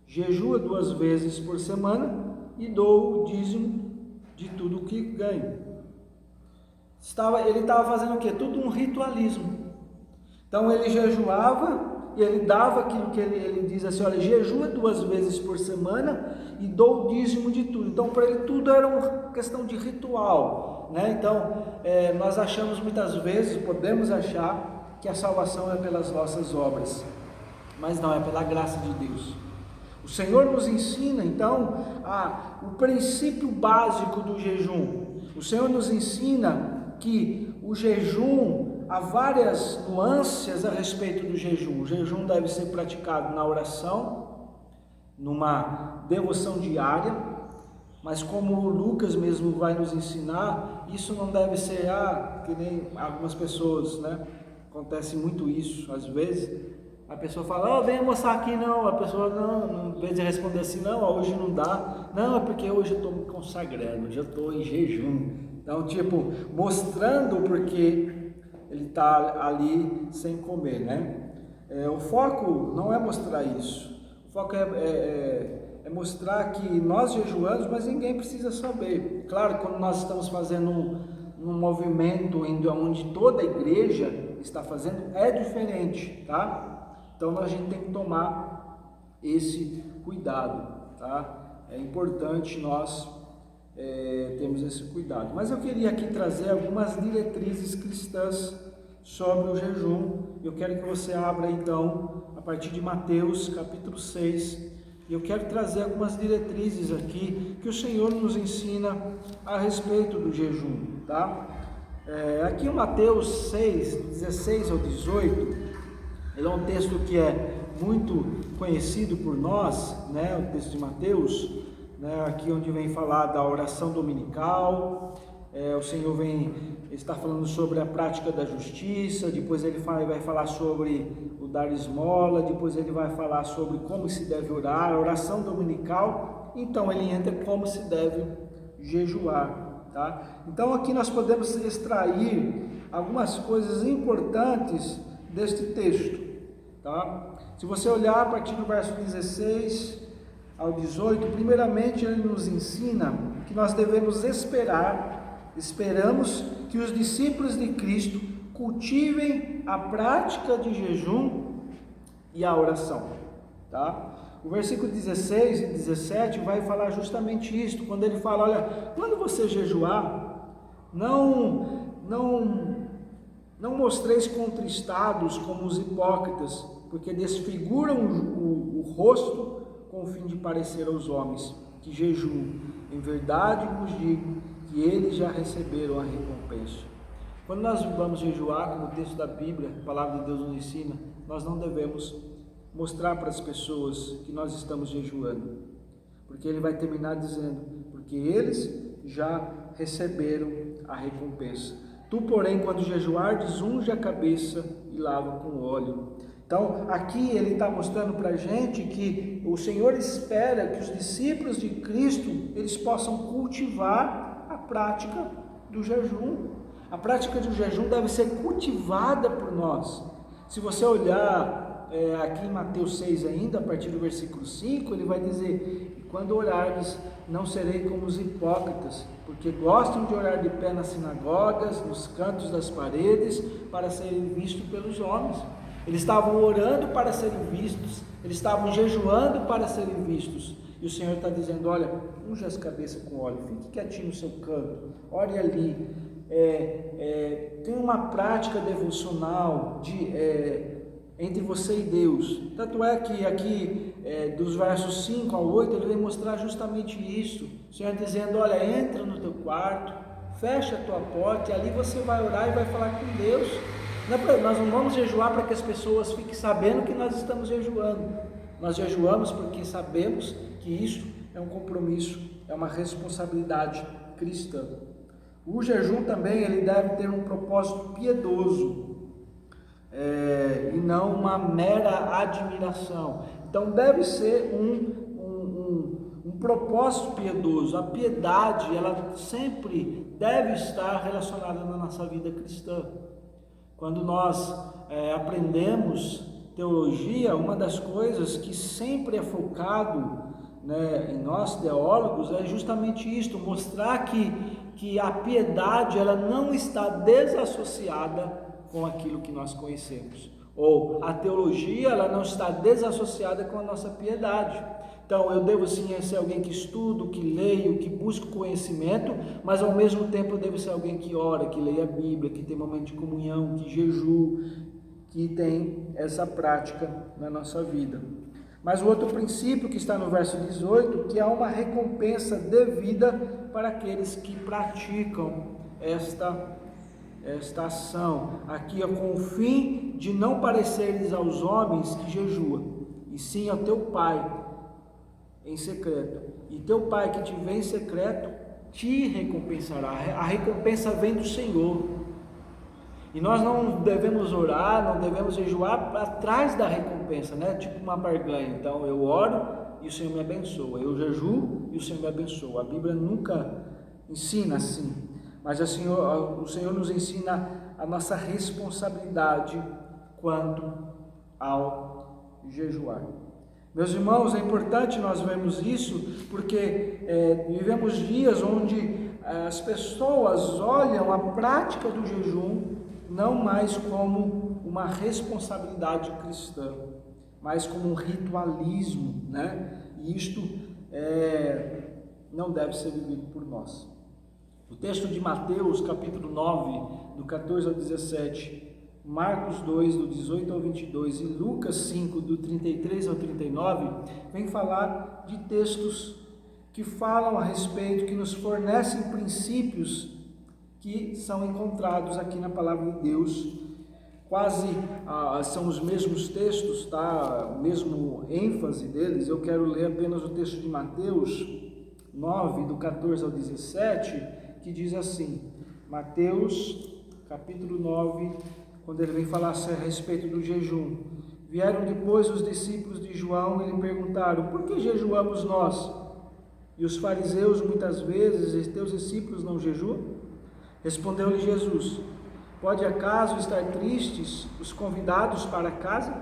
jejua 2 vezes por semana e dou o dízimo de tudo o que ganho. Ele estava fazendo o quê? Tudo um ritualismo. Então ele jejuava e ele dava aquilo que ele diz assim: olha, jejua 2 vezes por semana e dou o dízimo de tudo. Então para ele tudo era uma questão de ritual, Então nós achamos muitas vezes, podemos achar que a salvação é pelas nossas obras, mas não, é pela graça de Deus. O Senhor nos ensina, então, o princípio básico do jejum. O Senhor nos ensina que o jejum, há várias nuances a respeito do jejum. O jejum deve ser praticado na oração, numa devoção diária, mas como o Lucas mesmo vai nos ensinar, isso não deve ser, que nem algumas pessoas, Acontece muito isso, às vezes. A pessoa fala: vem almoçar aqui, não. A pessoa não, em vez de responder assim: não, hoje não dá. Não, é porque hoje eu estou me consagrando, hoje eu estou em jejum. Então, mostrando porque ele está ali sem comer, O foco não é mostrar isso. O foco é mostrar que nós jejuamos, mas ninguém precisa saber. Claro, quando nós estamos fazendo um movimento onde toda a igreja está fazendo, é diferente, tá? Então a gente tem que tomar esse cuidado, tá? É importante nós termos esse cuidado. Mas eu queria aqui trazer algumas diretrizes cristãs sobre o jejum. Eu quero que você abra então a partir de Mateus capítulo 6. E eu quero trazer algumas diretrizes aqui que o Senhor nos ensina a respeito do jejum, tá? Aqui em Mateus 6, 16 ao 18, ele é um texto que é muito conhecido por nós, o texto de Mateus, aqui onde vem falar da oração dominical. O Senhor está falando sobre a prática da justiça, depois ele vai falar sobre o dar esmola, depois ele vai falar sobre como se deve orar, a oração dominical. Então ele entra como se deve jejuar, tá? Então aqui nós podemos extrair algumas coisas importantes deste texto, tá? Se você olhar a partir do verso 16 ao 18, primeiramente ele nos ensina que nós devemos esperamos que os discípulos de Cristo cultivem a prática de jejum e a oração, tá? O versículo 16 e 17 vai falar justamente isso, quando ele fala: olha, quando você jejuar, não mostreis contristados como os hipócritas, porque desfiguram o rosto com o fim de parecer aos homens que jejuam. Em verdade vos digo que eles já receberam a recompensa. Quando nós vamos jejuar, como o texto da Bíblia, a palavra de Deus nos ensina, nós não devemos mostrar para as pessoas que nós estamos jejuando, porque ele vai terminar dizendo: porque eles já receberam a recompensa. Tu, porém, quando jejuardes, unge a cabeça e lava com óleo. Então, aqui ele está mostrando para a gente que o Senhor espera que os discípulos de Cristo, eles possam cultivar a prática do jejum. A prática do jejum deve ser cultivada por nós. Se você olhar aqui em Mateus 6 ainda, a partir do versículo 5, ele vai dizer: quando orardes, não serei como os hipócritas, porque gostam de orar de pé nas sinagogas, nos cantos das paredes, para serem vistos pelos homens. Eles estavam orando para serem vistos, eles estavam jejuando para serem vistos. E o Senhor está dizendo: olha, unge as cabeças com óleo, fique quietinho no seu canto, ore ali. Tem uma prática devocional entre você e Deus. Tanto é que aqui, dos versos 5 ao 8, ele vai mostrar justamente isso. O Senhor dizendo: olha, entra no teu quarto, fecha a tua porta, e ali você vai orar e vai falar com Deus. Nós não vamos jejuar para que as pessoas fiquem sabendo que nós estamos jejuando. Nós jejuamos porque sabemos que isso é um compromisso, é uma responsabilidade cristã. O jejum também ele deve ter um propósito piedoso, e não uma mera admiração. Então deve ser um propósito piedoso. A piedade, ela sempre deve estar relacionada na nossa vida cristã. Quando nós aprendemos teologia, uma das coisas que sempre é focado, em nós teólogos é justamente isto: mostrar que a piedade ela não está desassociada com aquilo que nós conhecemos, ou a teologia ela não está desassociada com a nossa piedade. Então eu devo sim ser alguém que estudo, que leio, que busco conhecimento, mas ao mesmo tempo eu devo ser alguém que ora, que leia a Bíblia, que tem momento de comunhão, que jejua, que tem essa prática na nossa vida. Mas o outro princípio que está no verso 18, que há uma recompensa devida para aqueles que praticam esta ação, aqui é com o fim de não pareceres aos homens que jejuam, e sim ao teu Pai em secreto, e teu Pai que te vê em secreto te recompensará. A recompensa vem do Senhor, e nós não devemos orar, não devemos jejuar atrás da recompensa, tipo uma barganha. Então eu oro e o Senhor me abençoa, eu jejuo e o Senhor me abençoa. A Bíblia nunca ensina assim, mas o Senhor nos ensina a nossa responsabilidade quanto ao jejuar. Meus irmãos, é importante nós vermos isso, porque vivemos dias onde as pessoas olham a prática do jejum não mais como uma responsabilidade cristã, mas como um ritualismo, E isto não deve ser vivido por nós. O texto de Mateus, capítulo 9, do 14 ao 17, Marcos 2, do 18 ao 22 e Lucas 5, do 33 ao 39, vem falar de textos que falam a respeito, que nos fornecem princípios que são encontrados aqui na palavra de Deus. Quase são os mesmos textos, mesmo ênfase deles. Eu quero ler apenas o texto de Mateus 9, do 14 ao 17, que diz assim, Mateus capítulo 9, quando ele vem falar a respeito do jejum. Vieram depois os discípulos de João e lhe perguntaram: por que jejuamos nós? E os fariseus muitas vezes, e teus discípulos não jejuam? Respondeu-lhe Jesus: pode acaso estar tristes os convidados para casa,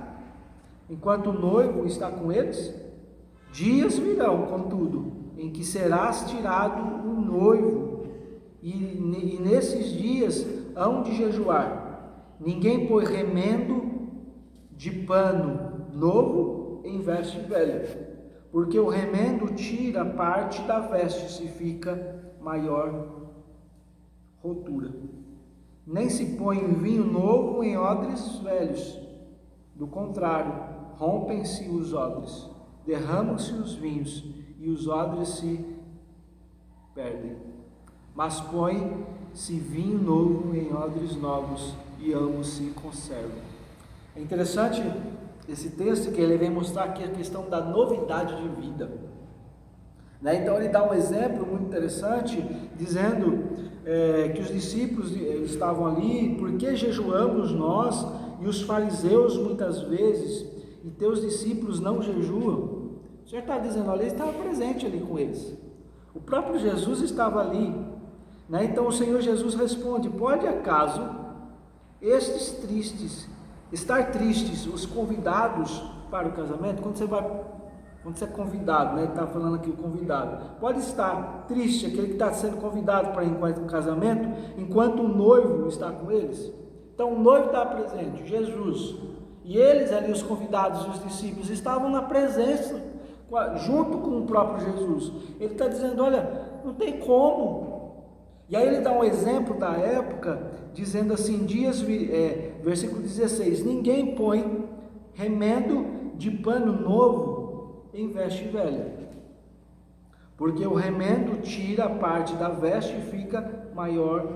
enquanto o noivo está com eles? Dias virão, contudo, em que serás tirado o noivo, e nesses dias hão de jejuar. Ninguém põe remendo de pano novo em veste velha, porque o remendo tira parte da veste e fica maior rotura. Nem se põe vinho novo em odres velhos, do contrário, rompem-se os odres, derramam-se os vinhos e os odres se perdem. Mas põe-se vinho novo em odres novos e ambos se conservam. É interessante esse texto, que ele vem mostrar aqui a questão da novidade de vida. né? Então ele dá um exemplo muito interessante, dizendo que os discípulos estavam ali, porque jejuamos nós e os fariseus muitas vezes, e teus discípulos não jejuam? O Senhor está dizendo, olha, ele estava presente ali com eles, o próprio Jesus estava ali, né? Então o Senhor Jesus responde, pode acaso estes tristes, estar tristes, os convidados para o casamento? Quando você é convidado, né? Ele está falando aqui o convidado, pode estar triste aquele que está sendo convidado para ir para o casamento, enquanto o noivo está com eles? Então o noivo está presente, Jesus, e eles ali, os convidados e os discípulos, estavam na presença, junto com o próprio Jesus. Ele está dizendo, olha, não tem como. E aí ele dá um exemplo da época, dizendo assim, versículo 16, ninguém põe remendo de pano novo em veste velha, porque o remendo tira a parte da veste e fica maior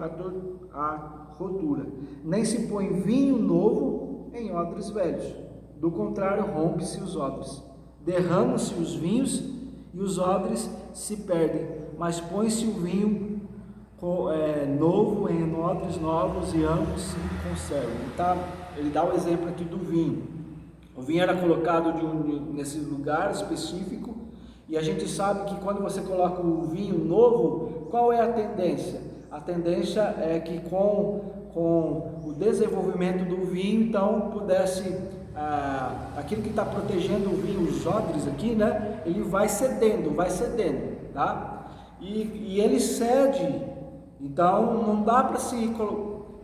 a rotura. Nem se põe vinho novo em odres velhos, do contrário rompe-se os odres, derramam-se os vinhos e os odres se perdem, mas põe-se o vinho novo em odres novos e ambos se conservam. Ele dá o exemplo aqui do vinho. O vinho era colocado nesse lugar específico, e a gente sabe que quando você coloca o vinho novo, qual é a tendência? A tendência é que com o desenvolvimento do vinho, então pudesse, aquilo que está protegendo o vinho, os odres aqui, né? Ele vai cedendo, tá? E ele cede, então não dá para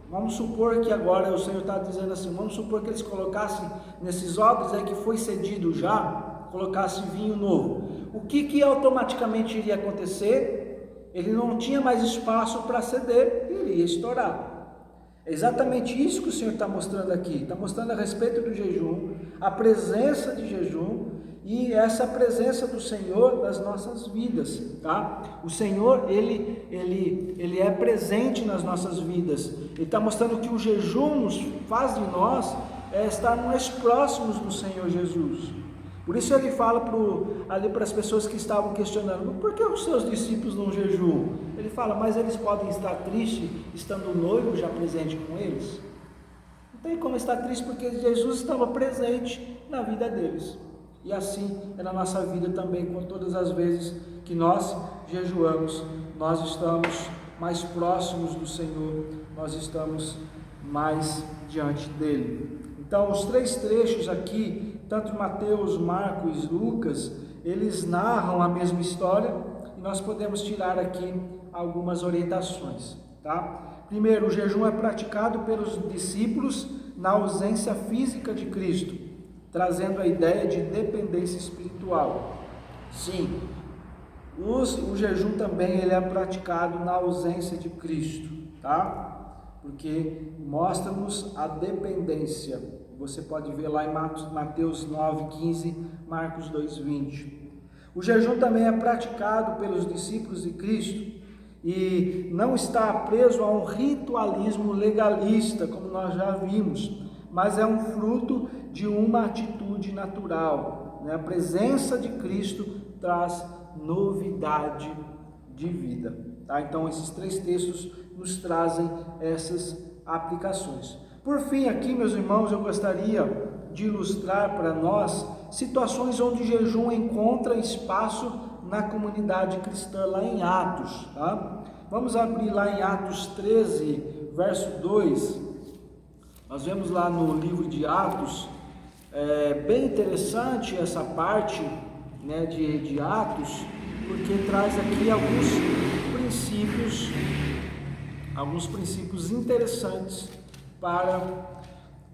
vamos supor que agora o Senhor está dizendo assim, vamos supor que eles colocassem nesses odres que foi cedido já, colocasse vinho novo. O que automaticamente iria acontecer? Ele não tinha mais espaço para ceder, ele iria estourar. É exatamente isso que o Senhor está mostrando aqui, está mostrando a respeito do jejum, a presença de jejum e essa presença do Senhor nas nossas vidas, tá? O Senhor, ele é presente nas nossas vidas. Ele está mostrando que o jejum nos faz de nós estar mais próximos do Senhor Jesus. Por isso ele fala ali para as pessoas que estavam questionando, por que os seus discípulos não jejuam? Ele fala, mas eles podem estar tristes estando o noivo já presente com eles? Não tem como estar triste, porque Jesus estava presente na vida deles. E assim é na nossa vida também, com todas as vezes que nós jejuamos, nós estamos mais próximos do Senhor, nós estamos mais diante dele. Então os três trechos aqui, tanto Mateus, Marcos e Lucas, eles narram a mesma história, e nós podemos tirar aqui algumas orientações, tá? Primeiro, o jejum é praticado pelos discípulos na ausência física de Cristo, trazendo a ideia de dependência espiritual. Sim, o jejum também ele é praticado na ausência de Cristo, tá? Porque mostra-nos a dependência. Você pode ver lá em Mateus 9:15, Marcos 2:20. O jejum também é praticado pelos discípulos de Cristo e não está preso a um ritualismo legalista, como nós já vimos, mas é um fruto de uma atitude natural, né? A presença de Cristo traz novidade de vida, tá? Então esses três textos nos trazem essas aplicações. Por fim, aqui, meus irmãos, eu gostaria de ilustrar para nós situações onde o jejum encontra espaço na comunidade cristã, lá em Atos, tá? Vamos abrir lá em Atos 13, verso 2. Nós vemos lá no livro de Atos, bem interessante essa parte, né, de Atos, porque traz aqui alguns princípios interessantes para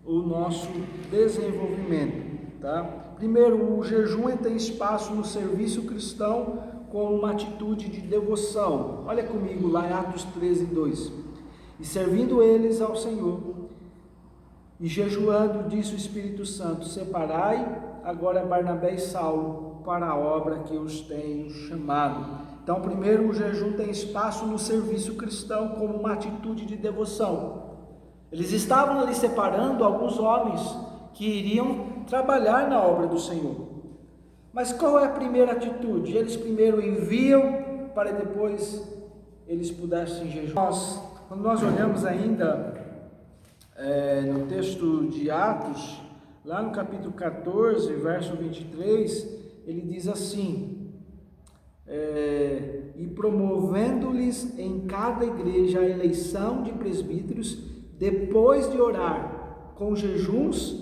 o nosso desenvolvimento, tá? Primeiro, o jejum tem espaço no serviço cristão como uma atitude de devoção. Olha comigo lá em Atos 13, 2. E servindo eles ao Senhor, e jejuando, disse o Espírito Santo, separai agora Barnabé e Saulo para a obra que os tenho chamado. Então, primeiro, o jejum tem espaço no serviço cristão como uma atitude de devoção. Eles estavam ali separando alguns homens que iriam trabalhar na obra do Senhor. Mas qual é a primeira atitude? Eles primeiro enviam para depois eles pudessem jejuar. Quando nós olhamos ainda no texto de Atos, lá no capítulo 14, verso 23, ele diz assim: e promovendo-lhes em cada igreja a eleição de presbíteros, depois de orar com jejuns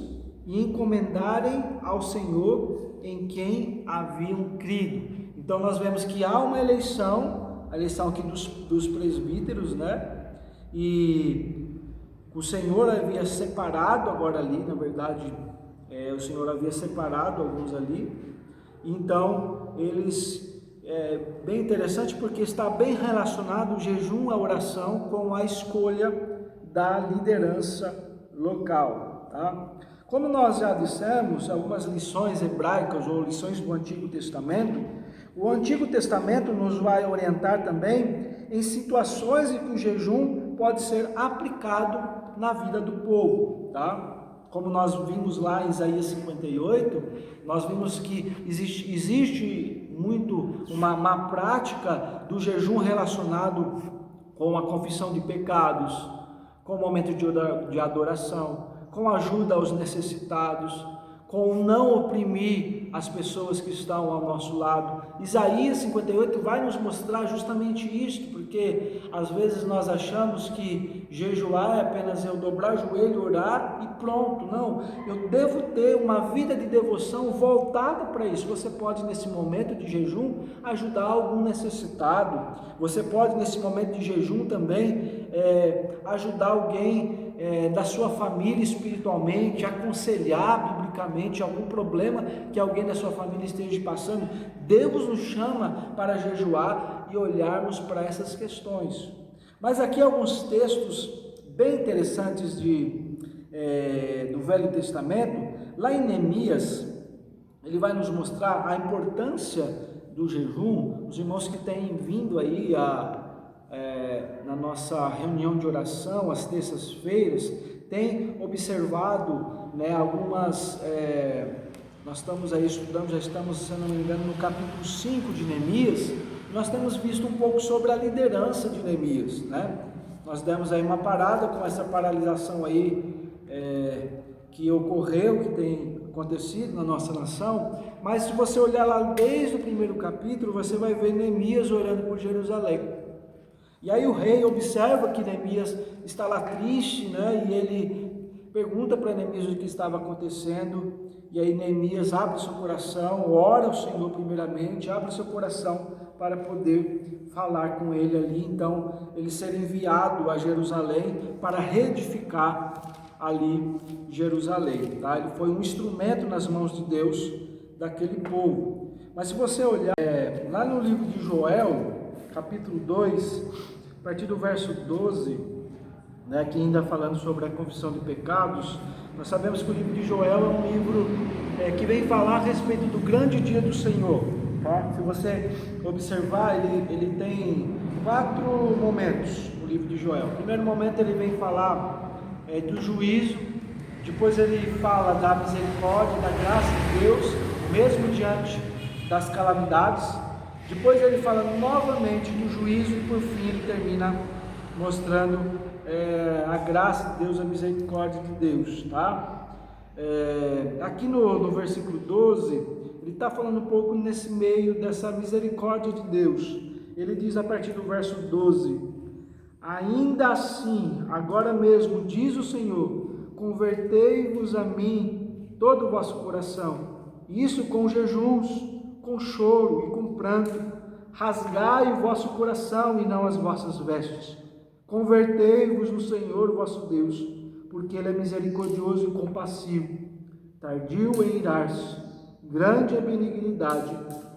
e encomendarem ao Senhor em quem haviam crido. Então nós vemos que há uma eleição, a eleição aqui dos presbíteros, né? E o Senhor havia separado agora ali, na verdade, o Senhor havia separado alguns ali. Então eles, bem interessante, porque está bem relacionado o jejum, a oração, com a escolha da liderança local, tá? Como nós já dissemos, algumas lições hebraicas ou lições do Antigo Testamento, o Antigo Testamento nos vai orientar também em situações em que o jejum pode ser aplicado na vida do povo, tá? Como nós vimos lá em Isaías 58, nós vimos que existe muito uma prática do jejum relacionado com a confissão de pecados, com o momento de adoração, com ajuda aos necessitados, com não oprimir as pessoas que estão ao nosso lado. Isaías 58 vai nos mostrar justamente isso, porque às vezes nós achamos que jejuar é apenas eu dobrar o joelho, orar e pronto. Não, eu devo ter uma vida de devoção voltada para isso. Você pode, nesse momento de jejum, ajudar algum necessitado. Você pode, nesse momento de jejum também, ajudar alguém da sua família espiritualmente, aconselhar biblicamente algum problema que alguém da sua família esteja passando. Deus nos chama para jejuar e olharmos para essas questões. Mas aqui alguns textos bem interessantes do Velho Testamento. Lá em Neemias, ele vai nos mostrar a importância do jejum. Os irmãos que têm vindo aí na nossa reunião de oração, às terças-feiras, tem observado, né, algumas, nós estamos aí estudando, já estamos, se não me engano, no capítulo 5 de Neemias. Nós temos visto um pouco sobre a liderança de Neemias, né? Nós demos aí uma parada com essa paralisação aí, que ocorreu, que tem acontecido na nossa nação, mas se você olhar lá desde o primeiro capítulo, você vai ver Neemias orando por Jerusalém. E aí o rei observa que Neemias está lá triste, né? E ele pergunta para Neemias o que estava acontecendo. E aí Neemias abre seu coração, ora ao Senhor primeiramente, abre seu coração para poder falar com ele ali. Então ele ser enviado a Jerusalém para reedificar ali Jerusalém, tá? Ele foi um instrumento nas mãos de Deus daquele povo. Mas se você olhar lá no livro de Joel, capítulo 2, a partir do verso 12, né, que ainda falando sobre a confissão de pecados, nós sabemos que o livro de Joel é um livro que vem falar a respeito do grande dia do Senhor, tá? Se você observar, ele tem 4 momentos no livro de Joel. O primeiro momento ele vem falar do juízo, depois ele fala da misericórdia, da graça de Deus, mesmo diante das calamidades. Depois ele fala novamente do juízo e por fim ele termina mostrando a graça de Deus, a misericórdia de Deus, tá? Aqui no versículo 12, ele está falando um pouco nesse meio dessa misericórdia de Deus. Ele diz a partir do verso 12: ainda assim, agora mesmo, diz o Senhor, convertei-vos a mim todo o vosso coração, isso com jejuns, com choro e com pranto, rasgai o vosso coração e não as vossas vestes, convertei-vos no Senhor vosso Deus, porque Ele é misericordioso e compassivo, tardio em irar-se, grande é benignidade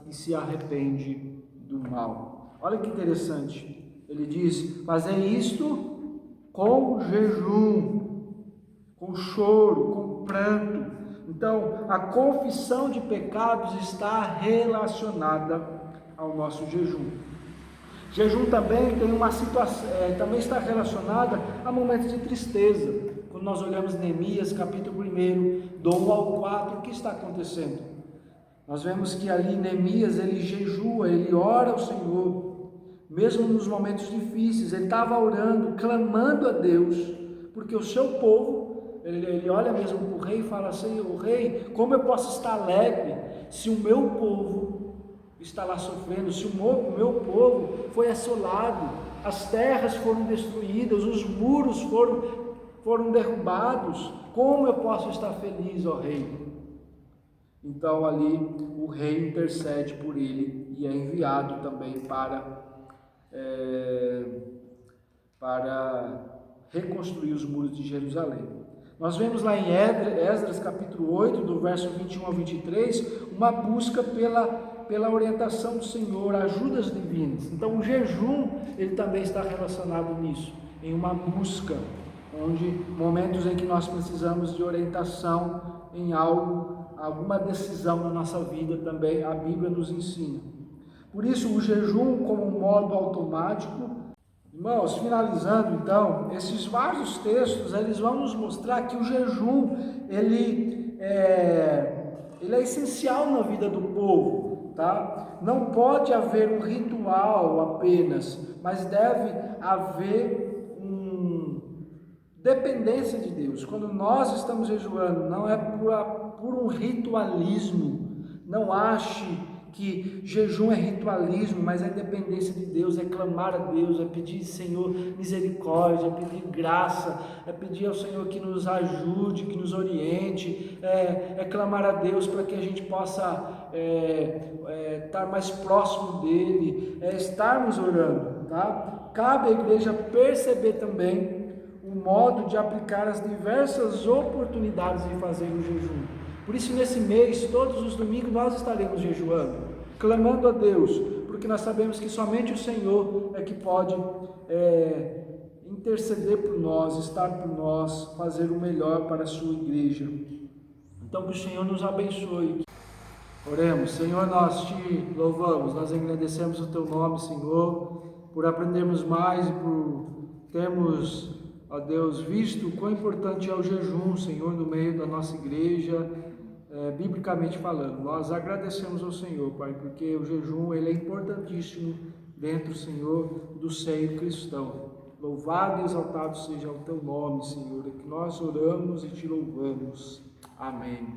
e se arrepende do mal. Olha que interessante, ele diz, fazei isto com jejum, com choro, com pranto. Então, a confissão de pecados está relacionada ao nosso jejum. Jejum também tem uma situação, também está relacionada a momentos de tristeza. Quando nós olhamos Neemias, capítulo 1, do 1 ao 4, o que está acontecendo? Nós vemos que ali Neemias, ele jejua, ele ora ao Senhor, mesmo nos momentos difíceis, ele estava orando, clamando a Deus, porque o seu povo, ele olha mesmo para o rei e fala assim: o rei, como eu posso estar alegre se o meu povo está lá sofrendo, se o meu povo foi assolado, as terras foram destruídas, os muros foram derrubados, como eu posso estar feliz, ó rei? Então ali o rei intercede por ele e é enviado também para reconstruir os muros de Jerusalém. Nós vemos lá em Esdras capítulo 8, do verso 21 ao 23, uma busca pela orientação do Senhor, ajudas divinas. Então o jejum, ele também está relacionado nisso, em uma busca, onde momentos em que nós precisamos de orientação em algo, alguma decisão na nossa vida também, a Bíblia nos ensina. Por isso o jejum como um modo automático. Irmãos, finalizando então, esses vários textos, eles vão nos mostrar que o jejum, ele é essencial na vida do povo, tá? Não pode haver um ritual apenas, mas deve haver dependência de Deus. Quando nós estamos jejuando, não é por um ritualismo. Não ache que jejum é ritualismo, mas é dependência de Deus, é clamar a Deus, é pedir, Senhor, misericórdia, é pedir graça, é pedir ao Senhor que nos ajude, que nos oriente, é clamar a Deus para que a gente possa estar mais próximo dEle, estarmos orando, tá? Cabe à igreja perceber também o modo de aplicar as diversas oportunidades de fazer o jejum. Por isso, nesse mês, todos os domingos, nós estaremos jejuando, clamando a Deus, porque nós sabemos que somente o Senhor é que pode interceder por nós, estar por nós, fazer o melhor para a sua igreja. Então, que o Senhor nos abençoe. Oremos. Senhor, nós te louvamos, nós agradecemos o teu nome, Senhor, por aprendermos mais e por termos, ó Deus, visto o quão importante é o jejum, Senhor, no meio da nossa igreja, biblicamente falando. Nós agradecemos ao Senhor, Pai, porque o jejum, ele é importantíssimo dentro, Senhor, do seio cristão. Louvado e exaltado seja o teu nome, Senhor, é que nós oramos e te louvamos. Amém.